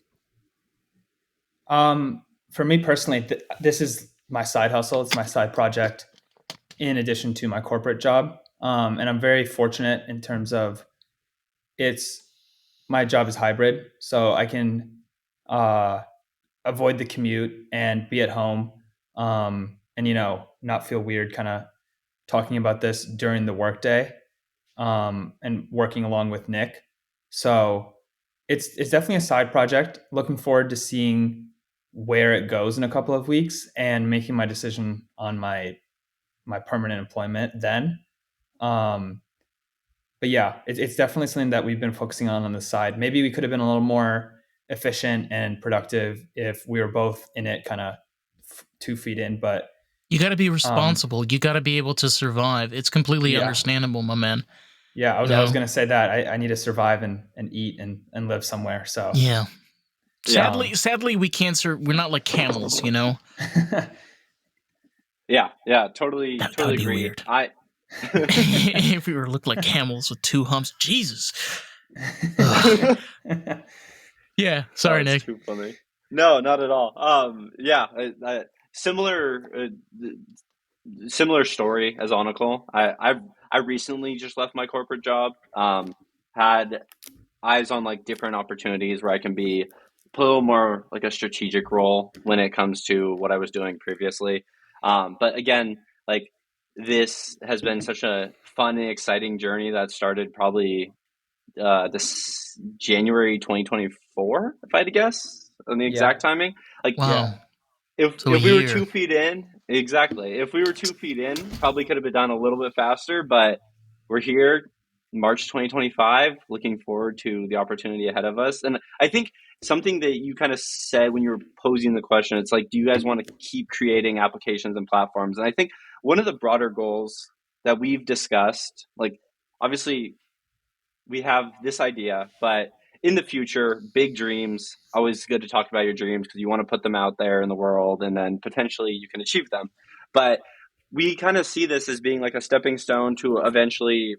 For me personally, this is my side hustle. It's my side project in addition to my corporate job. And I'm very fortunate in terms of my job is hybrid, so I can avoid the commute and be at home, and not feel weird kind of talking about this during the workday, and working along with Nick. So it's definitely a side project. Looking forward to seeing where it goes in a couple of weeks and making my decision on my permanent employment then. But yeah, it's definitely something that we've been focusing on the side. Maybe we could have been a little more efficient and productive if we were both in it kind of 2 feet in, but you got to be responsible. You got to be able to survive. It's completely understandable, my man. Yeah, I was going to say that I need to survive and eat and live somewhere. So yeah. Sadly, we can't. We're not like camels, you know. Yeah, totally That'd be agree. Weird. If we were looked like camels with 2 humps, Jesus. Yeah, sorry, Nick. Too funny. No, not at all. Similar story as Anukul. I recently just left my corporate job. Had eyes on like different opportunities where I can be a little more like a strategic role when it comes to what I was doing previously. But again, like, this has been such a fun and exciting journey that started probably this January 2024, if I had to guess on the exact timing. Like, wow. If we were 2 feet in, exactly. If we were 2 feet in, probably could have been done a little bit faster, but we're here, March 2025, looking forward to the opportunity ahead of us. And I think something that you kind of said when you were posing the question, it's like, do you guys want to keep creating applications and platforms? And I think one of the broader goals that we've discussed, like, obviously we have this idea, but in the future, big dreams, always good to talk about your dreams because you want to put them out there in the world and then potentially you can achieve them. But we kind of see this as being like a stepping stone to eventually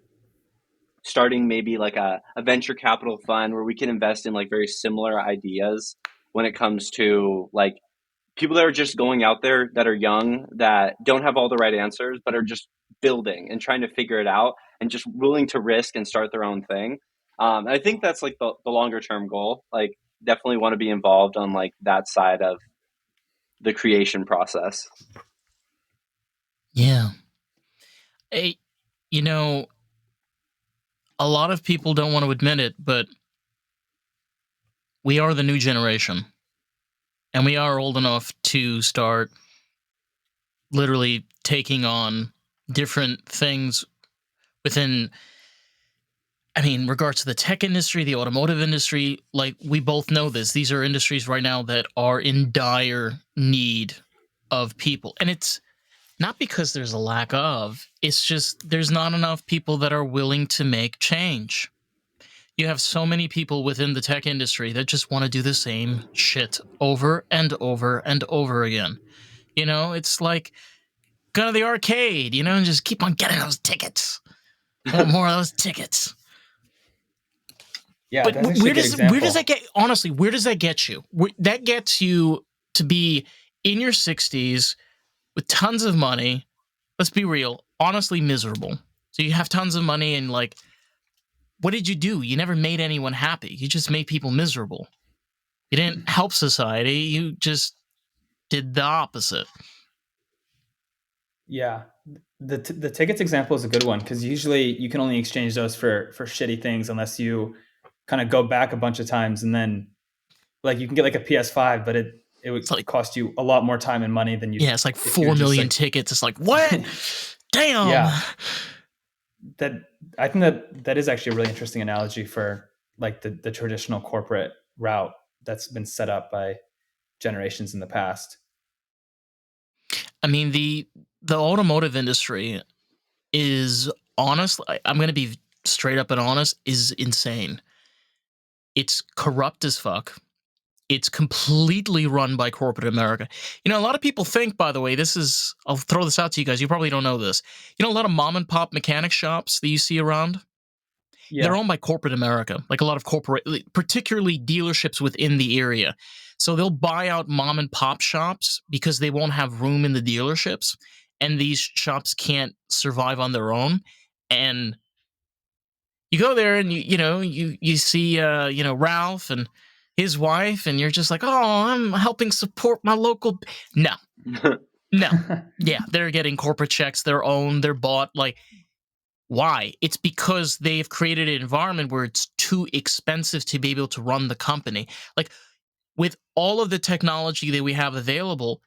starting maybe like a venture capital fund where we can invest in like very similar ideas when it comes to like people that are just going out there that are young, that don't have all the right answers, but are just building and trying to figure it out and just willing to risk and start their own thing. I think that's like the longer term goal. Like, definitely want to be involved on like that side of the creation process. Yeah. Hey, you know, a lot of people don't want to admit it, but we are the new generation. And we are old enough to start literally taking on different things within, I mean, regards to the tech industry, the automotive industry, like we both know this. These are industries right now that are in dire need of people. And it's not because there's a lack of, it's just there's not enough people that are willing to make change. You have so many people within the tech industry that just want to do the same shit over and over and over again. You know, it's like go to the arcade, you know, and just keep on getting those tickets. I want more of those tickets. Yeah, But that's actually a good example. where does that get? Honestly, where does that get you? That gets you to be in your 60s with tons of money. Let's be real, honestly miserable. So you have tons of money and like, what did you do? You never made anyone happy. You just made people miserable. You didn't help society. You just did the opposite. Yeah, the tickets example is a good one because usually you can only exchange those for shitty things unless you kind of go back a bunch of times and then like you can get like a PS5, but it would It's like, cost you a lot more time and money than you. yeah, it's like if you 4 just million like tickets. It's like, what? Damn. Yeah. That I think that is actually a really interesting analogy for like the traditional corporate route that's been set up by generations in the past. I mean, the automotive industry is honestly, I'm going to be straight up and honest, is insane. It's corrupt as fuck. It's completely run by corporate America. You know, a lot of people think, by the way, I'll throw this out to you guys. You probably don't know this. You know, a lot of mom and pop mechanic shops that you see around, they're Yeah. owned by corporate America, like a lot of corporate, particularly dealerships within the area. So they'll buy out mom and pop shops because they won't have room in the dealerships, and these shops can't survive on their own. And you go there and you see Ralph and his wife, and you're just like, oh, I'm helping support my local. No, no, yeah, they're getting corporate checks. They're owned. They're bought. Like, why? It's because they've created an environment where it's too expensive to be able to run the company. Like, with all of the technology that we have available,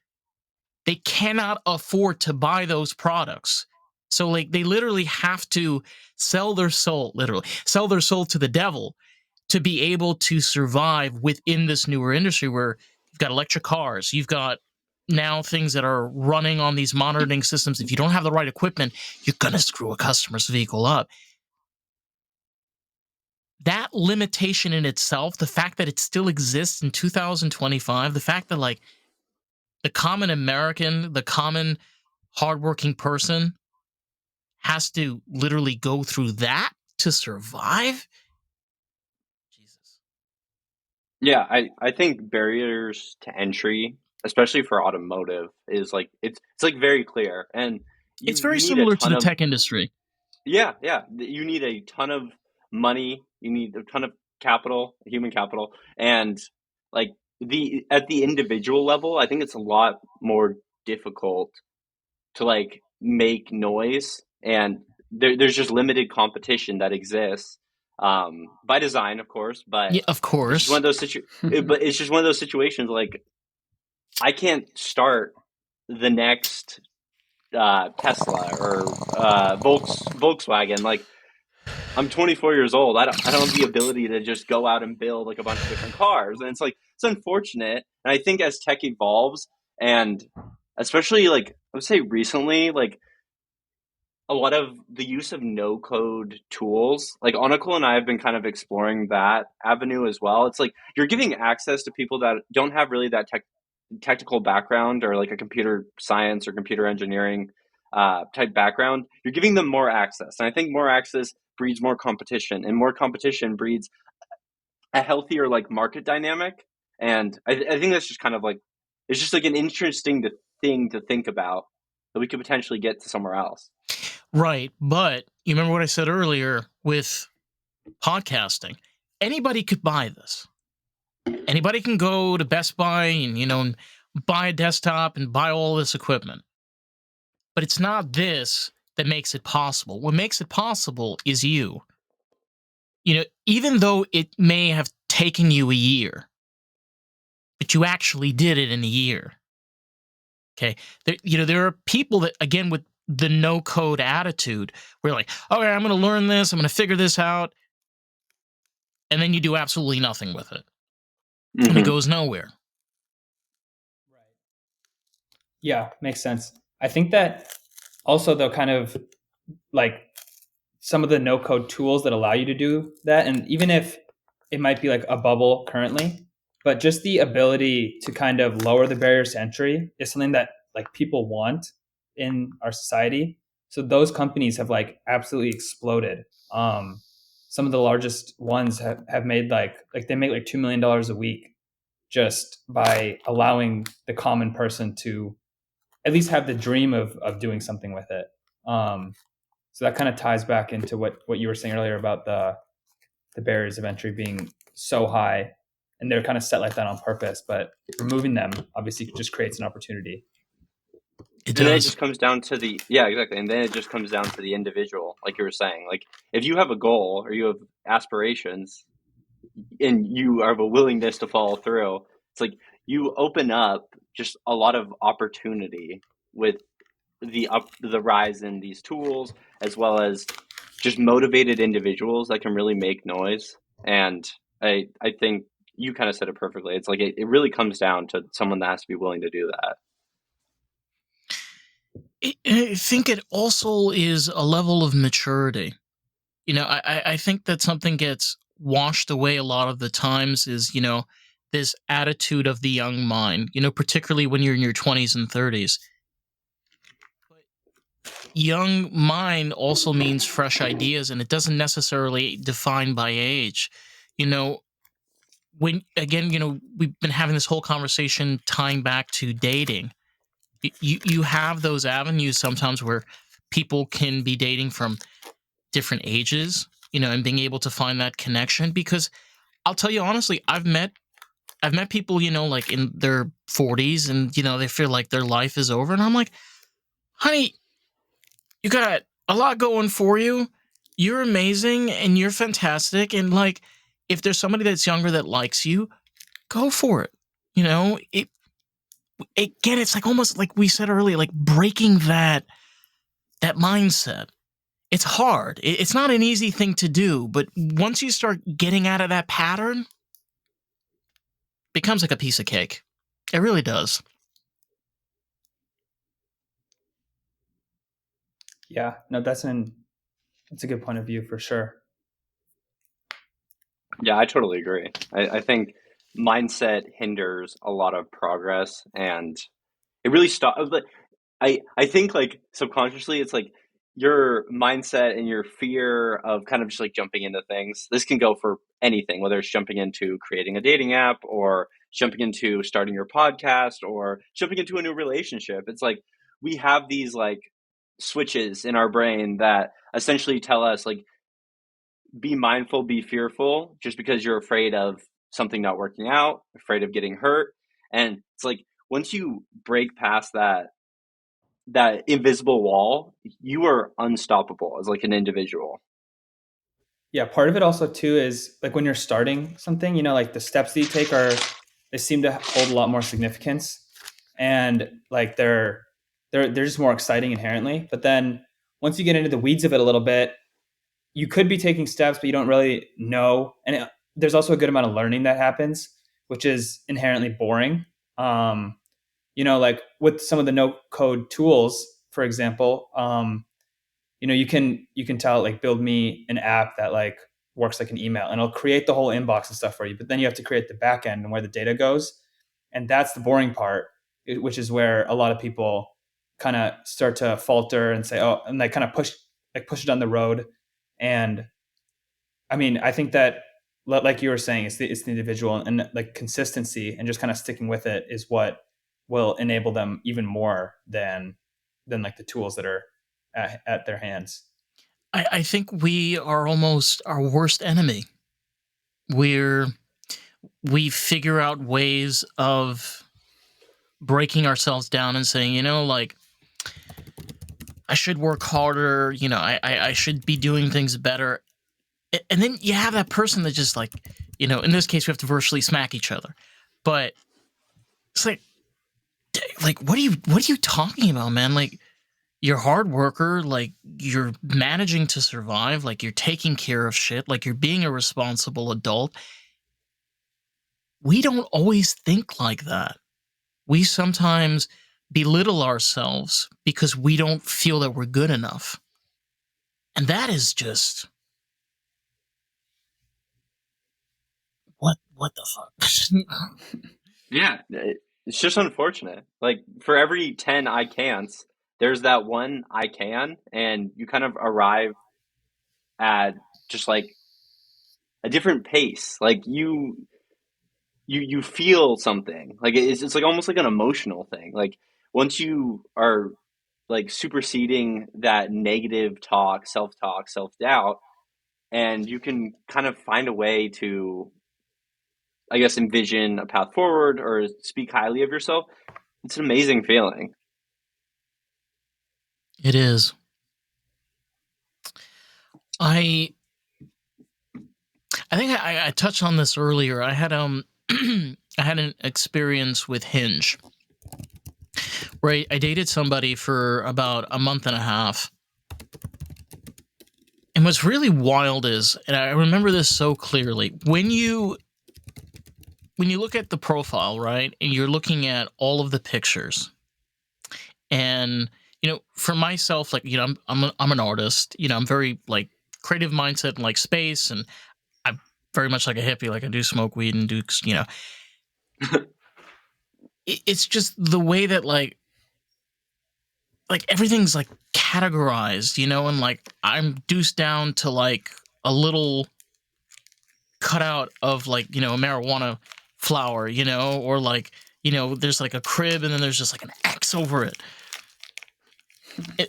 they cannot afford to buy those products. So like they literally have to sell their soul to the devil to be able to survive within this newer industry where you've got electric cars, you've got now things that are running on these monitoring systems. If you don't have the right equipment, you're going to screw a customer's vehicle up. That limitation in itself, the fact that it still exists in 2025, the fact that like the common American, the common hardworking person has to literally go through that to survive. Jesus. Yeah, I think barriers to entry, especially for automotive, is like it's like very clear, and It's you very need a similar to ton the of tech industry. yeah, you need a ton of money, you need a ton of capital, human capital, and like the at the individual level, I think it's a lot more difficult to like make noise, and there's just limited competition that exists by design, of course, but Yeah, of it's just one course. of those but it's just one of those situations like I can't start the next Tesla or Volkswagen. Like I'm 24 years old. I don't have the ability to just go out and build like a bunch of different cars, and it's like it's unfortunate. And I think as tech evolves, and especially like I would say recently, like a lot of the use of no code tools, like Anukul and I have been kind of exploring that avenue as well. It's like you're giving access to people that don't have really that technical background or like a computer science or computer engineering type background. You're giving them more access. And I think more access breeds more competition, and more competition breeds a healthier like market dynamic. And I think that's just kind of like, it's just like an interesting thing to think about that we could potentially get to somewhere else. Right. But you remember what I said earlier with podcasting? Anybody could buy this. Anybody can go to Best Buy and buy a desktop and buy all this equipment. But it's not this that makes it possible. What makes it possible is you. Even though it may have taken you a year, but you actually did it in a year. Okay. There are people that, again, with the no code attitude. We're like, okay, I'm going to learn this. I'm going to figure this out. And then you do absolutely nothing with it. Mm-hmm. And it goes nowhere. Right. Yeah, makes sense. I think that also, though, kind of like some of the no code tools that allow you to do that, and even if it might be like a bubble currently, but just the ability to kind of lower the barriers to entry is something that like people want in our society. So those companies have like absolutely exploded. Some of the largest ones have made like they make like $2 million a week just by allowing the common person to at least have the dream of doing something with it. So that kind of ties back into what you were saying earlier about the barriers of entry being so high, and they're kind of set like that on purpose. But removing them obviously just creates an opportunity. It And then it does. just comes down to exactly. And then it just comes down to the individual, like you were saying. Like if you have a goal or you have aspirations and you have a willingness to follow through, it's like you open up just a lot of opportunity with the rise in these tools, as well as just motivated individuals that can really make noise. And I think you kind of said it perfectly. It's like it really comes down to someone that has to be willing to do that. I think it also is a level of maturity. I think that something gets washed away a lot of the times is, this attitude of the young mind, particularly when you're in your 20s and 30s. Young mind also means fresh ideas, and it doesn't necessarily define by age. When, again, we've been having this whole conversation tying back to dating. You have those avenues sometimes where people can be dating from different ages, and being able to find that connection. Because I'll tell you honestly, I've met people, like in their 40s, and they feel like their life is over, and I'm like, honey, you got a lot going for you. You're amazing and you're fantastic, and like, if there's somebody that's younger that likes you, go for it. Again, it's like almost like we said earlier, like breaking that mindset. It's hard. It's not an easy thing to do, but once you start getting out of that pattern, it becomes like a piece of cake. It really does. Yeah, no, that's a good point of view for sure. Yeah, I totally agree. I think mindset hinders a lot of progress, and it really stops. I think like subconsciously, it's like your mindset and your fear of kind of just like jumping into things. This can go for anything, whether it's jumping into creating a dating app or jumping into starting your podcast or jumping into a new relationship. It's like we have these like switches in our brain that essentially tell us like, be mindful, be fearful, just because you're afraid of something not working out, afraid of getting hurt. And it's like once you break past that invisible wall, you are unstoppable as like an individual. Yeah, part of it also too is like when you're starting something, like the steps that you take they seem to hold a lot more significance, and like they're just more exciting inherently. But then once you get into the weeds of it a little bit, you could be taking steps, but you don't really know. And there's also a good amount of learning that happens, which is inherently boring. Like with some of the no code tools, for example, you can tell like build me an app that like works like an email, and it'll create the whole inbox and stuff for you. But then you have to create the back end and where the data goes. And that's the boring part, which is where a lot of people kind of start to falter and say, oh, and they kind of push it down the road. And I mean, I think that like you were saying, it's the individual, and like consistency and just kind of sticking with it is what will enable them even more than like the tools that are at their hands. I think we are almost our worst enemy. We figure out ways of breaking ourselves down and saying, like, I should work harder, I should be doing things better. And then you have that person that just like, in this case, we have to virtually smack each other. But it's like what are you talking about, man? Like, you're a hard worker, like you're managing to survive, like you're taking care of shit, like you're being a responsible adult. We don't always think like that. We sometimes belittle ourselves because we don't feel that we're good enough. And that is just what the fuck? Yeah, it's just unfortunate. Like for every 10 I can'ts, there's that one I can, and you kind of arrive at just like a different pace. Like you feel something. Like it's like almost like an emotional thing. Like once you are like superseding that negative talk, self-talk, self-doubt, and you can kind of find a way to, I guess, envision a path forward or speak highly of yourself. It's an amazing feeling. It is. I think I touched on this earlier. I had I had an experience with Hinge where I dated somebody for about a month and a half. And what's really wild is, and I remember this so clearly, when you look at the profile, right, and you're looking at all of the pictures, and for myself, like I'm an artist. I'm very like creative mindset and like space, and I'm very much like a hippie. Like I do smoke weed and do it's just the way that like everything's like categorized, and like I'm deuced down to like a little cutout of like a marijuana flower, or like there's like a crib and then there's just like an X over it.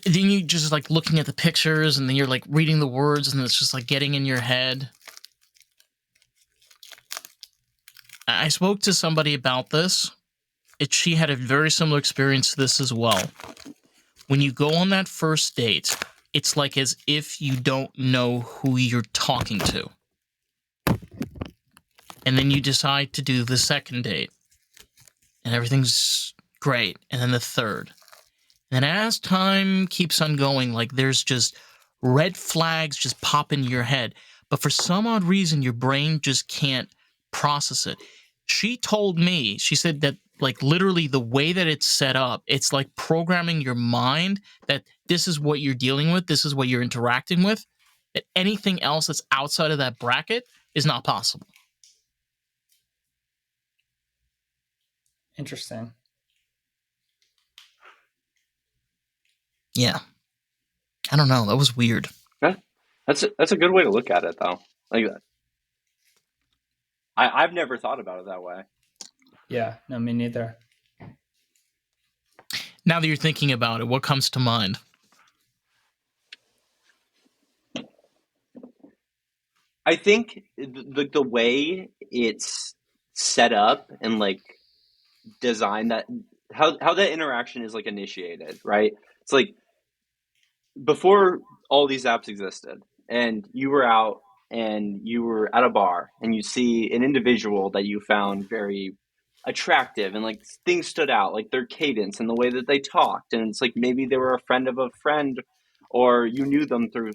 Then you just like looking at the pictures and then you're like reading the words and it's just like getting in your head. I spoke to somebody about this. She had a very similar experience to this as well. When you go on that first date, it's like as if you don't know who you're talking to. And then you decide to do the second date. And everything's great. And then the third. And as time keeps on going, like there's just red flags just pop in your head. But for some odd reason, your brain just can't process it. She told me, she said that like literally the way that it's set up, it's like programming your mind that this is what you're dealing with, this is what you're interacting with, that anything else that's outside of that bracket is not possible. Interesting. Yeah. I don't know. That was weird. That's a good way to look at it, though. Like that. I've never thought about it that way. Yeah, no, me neither. Now that you're thinking about it, what comes to mind? I think the way it's set up and like designed, that how that interaction is like initiated, right? It's like before all these apps existed and you were out and you were at a bar and you see an individual that you found very attractive and like things stood out, like their cadence and the way that they talked, and it's like maybe they were a friend of a friend or you knew them through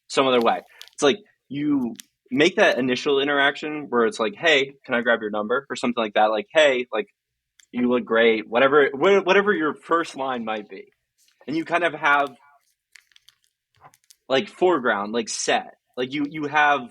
some other way. It's like you make that initial interaction where it's like, hey, can I grab your number, or something like that, like, hey, like, you look great, whatever your first line might be. And you kind of have like foreground, like set, like you have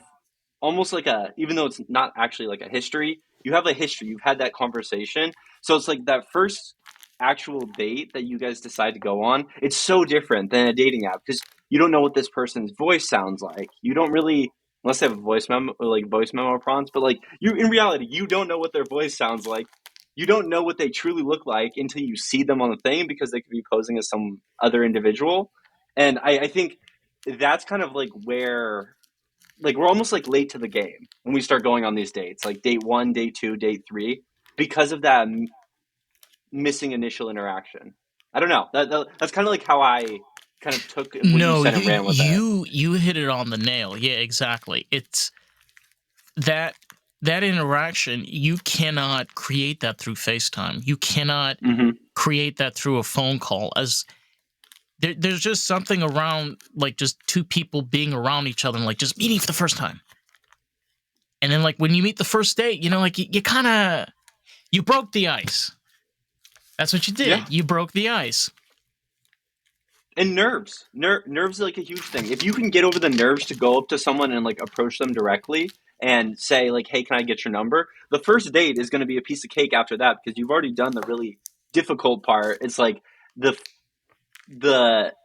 almost like a, even though it's not actually like a history, you have a history, you've had that conversation. So it's like that first actual date that you guys decide to go on, it's so different than a dating app because you don't know what this person's voice sounds like. You don't really, unless they have a voice memo, like voice memo prompts, but like you, in reality, you don't know what their voice sounds like. You don't know what they truly look like until you see them on the thing, because they could be posing as some other individual. And I think that's kind of like where, like, we're almost like late to the game when we start going on these dates, like date 1, date 2, date 3, because of that missing initial interaction. I don't know. That's kind of like how I kind of took what you No, said and ran with it. you hit it on the nail. Yeah, exactly. It's that interaction, you cannot create that through FaceTime. You cannot create that through a phone call. As there's just something around like just two people being around each other and like just meeting for the first time. And then like when you meet the first date, like you kind of you broke the ice. That's what you did. Yeah. You broke the ice. And nerves are like a huge thing. If you can get over the nerves to go up to someone and like approach them directly and say like, hey, can I get your number? The first date is going to be a piece of cake after that, because you've already done the really difficult part. It's like the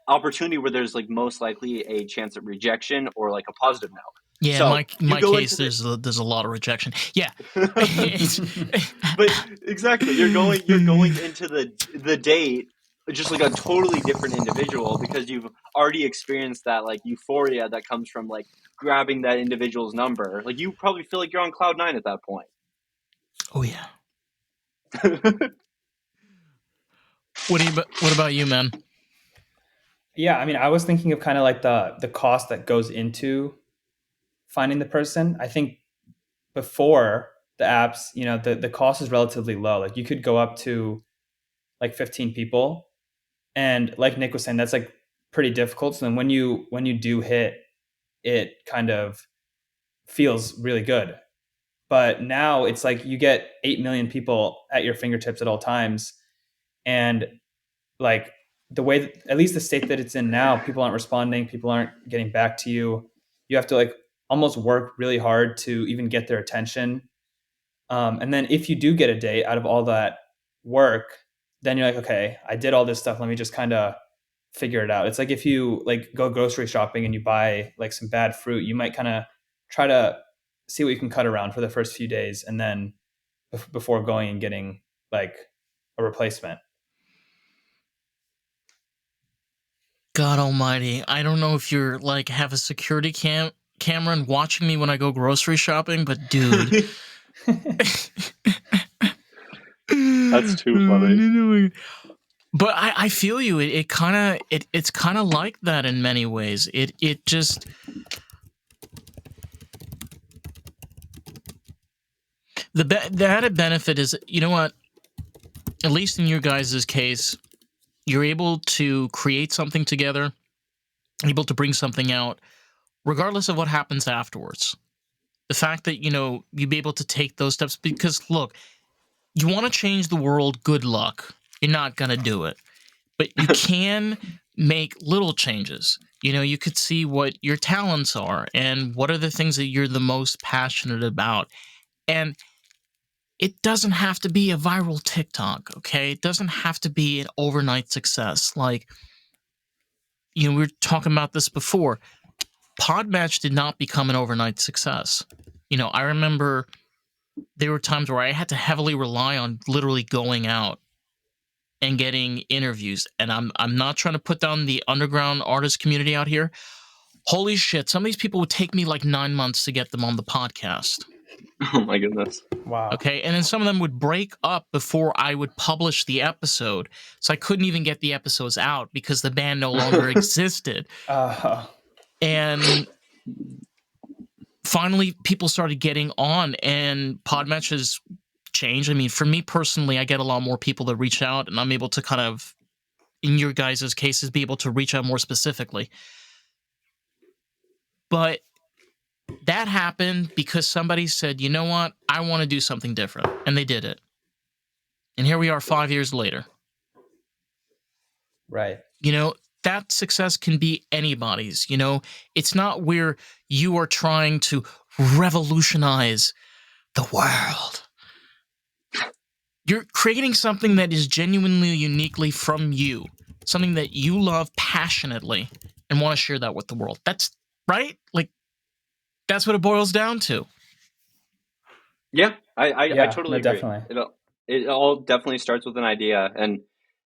opportunity where there's like most likely a chance of rejection or like a positive no. Yeah, So my case, there's a lot of rejection. Yeah, but exactly, you're going into the date just like a totally different individual, because you've already experienced that like euphoria that comes from like grabbing that individual's number. Like you probably feel like you're on cloud 9 at that point. Oh yeah. What about you, man? Yeah, I mean, I was thinking of kind of like the cost that goes into finding the person. I think before the apps, the cost is relatively low. Like you could go up to like 15 people, and like Nick was saying, that's like pretty difficult. So then when you do hit, it kind of feels really good. But now it's like you get 8 million people at your fingertips at all times, and like the way that, at least the state that it's in now, people aren't responding, people aren't getting back to you. You have to like almost work really hard to even get their attention. And then if you do get a date out of all that work, then you're like, okay, I did all this stuff, let me just kind of figure it out. It's like if you like go grocery shopping and you buy like some bad fruit, you might kind of try to see what you can cut around for the first few days, and then before going and getting like a replacement. God almighty, I don't know if you're like have a security camera and watching me when I go grocery shopping, but dude. That's too funny. But I feel you. It's kind of like that in many ways. It just the added benefit is, you know what? At least in your guys' case, you're able to create something together, able to bring something out, regardless of what happens afterwards. The fact that you'd be able to take those steps, because look, you want to change the world. Good luck. You're not gonna do it. But you can make little changes. You could see what your talents are and what are the things that you're the most passionate about. And it doesn't have to be a viral TikTok, okay? It doesn't have to be an overnight success. Like, we were talking about this before. Podmatch did not become an overnight success. I remember there were times where I had to heavily rely on literally going out and getting interviews. And I'm not trying to put down the underground artist community out here. Holy shit, some of these people would take me like 9 months to get them on the podcast. Oh my goodness. Wow. Okay, and then some of them would break up before I would publish the episode. So I couldn't even get the episodes out because the band no longer existed. And finally, people started getting on, and Podmatch has changed. I mean, for me personally, I get a lot more people that reach out, and I'm able to kind of, in your guys' cases, be able to reach out more specifically. But that happened because somebody said, you know what, I want to do something different. And they did it. And here we are 5 years later. Right. That success can be anybody's. It's not where you are trying to revolutionize the world. You're creating something that is genuinely, uniquely from you. Something that you love passionately and want to share that with the world. That's right? Like, that's what it boils down to. Yeah, I totally agree. Definitely. It all definitely starts with an idea, and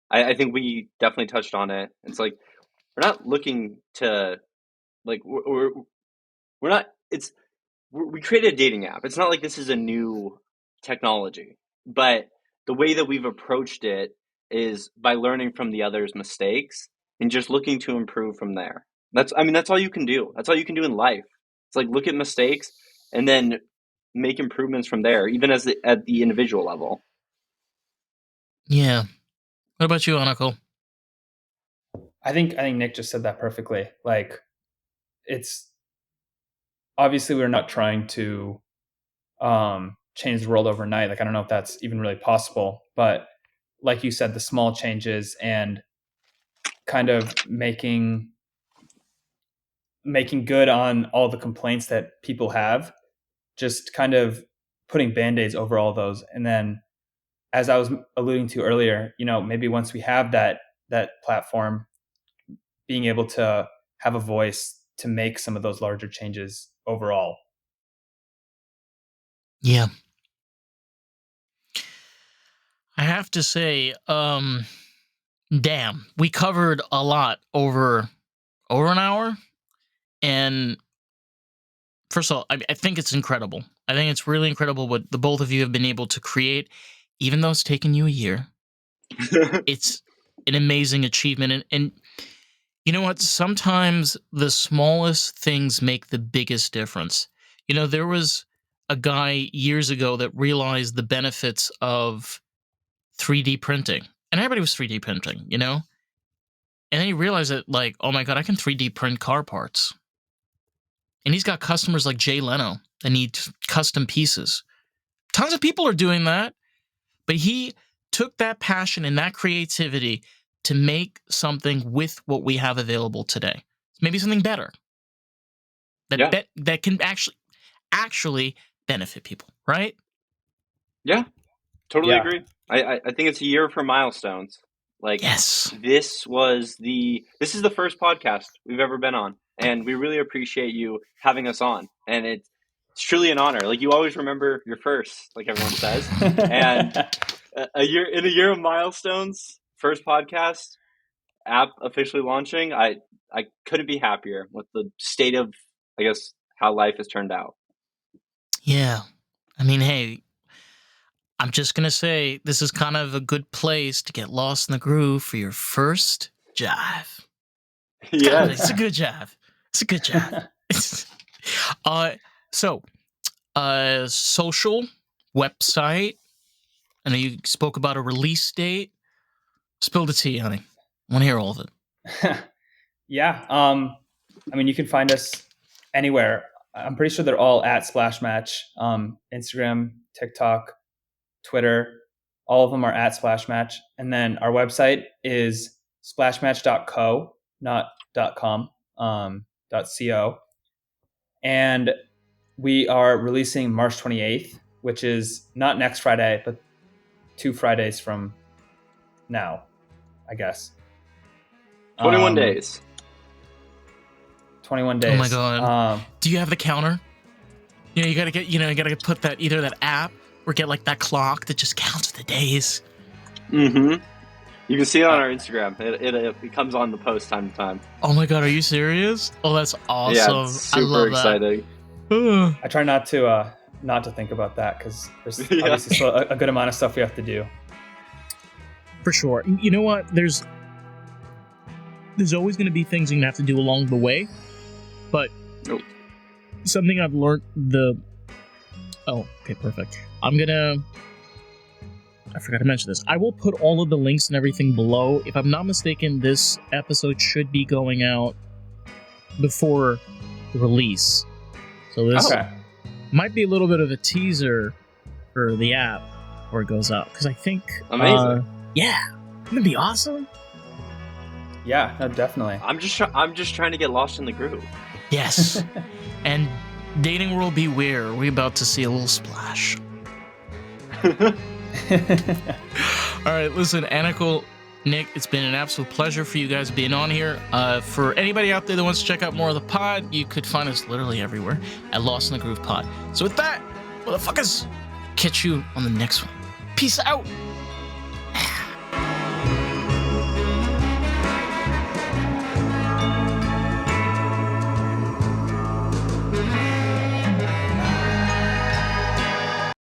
I think we definitely touched on it. It's like we're not looking to like we're not. We created a dating app. It's not like this is a new technology, but the way that we've approached it is by learning from the other's mistakes and just looking to improve from there. That's all you can do. That's all you can do in life. It's like look at mistakes and then make improvements from there, even at the individual level. Yeah. What about you, Anukul? I think Nick just said that perfectly. Like, it's obviously we're not trying to change the world overnight. Like, I don't know if that's even really possible, but like you said, the small changes and kind of making good on all the complaints that people have, just kind of putting band-aids over all those. And then, as I was alluding to earlier, maybe once we have that platform, being able to have a voice to make some of those larger changes overall. Yeah. I have to say, damn, we covered a lot over an hour. And first of all, I think it's incredible. I think it's really incredible what the both of you have been able to create, even though it's taken you a year. It's an amazing achievement. And you know what? Sometimes the smallest things make the biggest difference. There was a guy years ago that realized the benefits of 3D printing. And everybody was 3D printing, And then he realized that, like, oh my God, I can 3D print car parts. And he's got customers like Jay Leno that need custom pieces. Tons of people are doing that. But he took that passion and that creativity to make something with what we have available today. Maybe something better. That can actually benefit people, right? Yeah, totally agree. I think it's a year for milestones. Like, yes, this is the first podcast we've ever been on, and we really appreciate you having us on. And it's truly an honor. Like, you always remember your first, like everyone says. And a year of milestones, first podcast, app officially launching. I couldn't be happier with the state of, I guess, how life has turned out. Yeah. I mean, hey, I'm just going to say this is kind of a good place to get lost in the groove for your first jive. Yeah. It's a good jive. It's a good jive. Social, website. I know you spoke about a release date. Spill the tea, honey. I want to hear all of it. Yeah. I mean, you can find us anywhere. I'm pretty sure they're all at Splash Match. Instagram, TikTok, Twitter, all of them are at Splash Match. And then our website is splashmatch.co, not .com, .co. And we are releasing March 28th, which is not next Friday, but 2 Fridays from now, I guess. 21 days. 21 days. Oh my God. Do you have the counter? You gotta put that, either that app or get like that clock that just counts the days. Mm-hmm. You can see it on our Instagram. It comes on the post time to time. Oh my God, are you serious? Oh, that's awesome. Yeah, it's super exciting. I try not to think about that, because there's obviously still a good amount of stuff we have to do. For sure. You know what? There's always going to be things you're going to have to do along the way. But something I've learned okay, perfect. I forgot to mention this. I will put all of the links and everything below. If I'm not mistaken, this episode should be going out before the release. So this might be a little bit of a teaser for the app before it goes out. Because I think... Amazing. Yeah. It'd be awesome. Yeah, no, definitely. I'm just trying to get lost in the groove. Yes. And dating world beware. We're about to see a little splash. All right, listen, Anukul, Nick, it's been an absolute pleasure for you guys being on here. For anybody out there that wants to check out more of the pod, you could find us literally everywhere at Lost in the Groove Pod. So with that, motherfuckers, catch you on the next one. Peace out.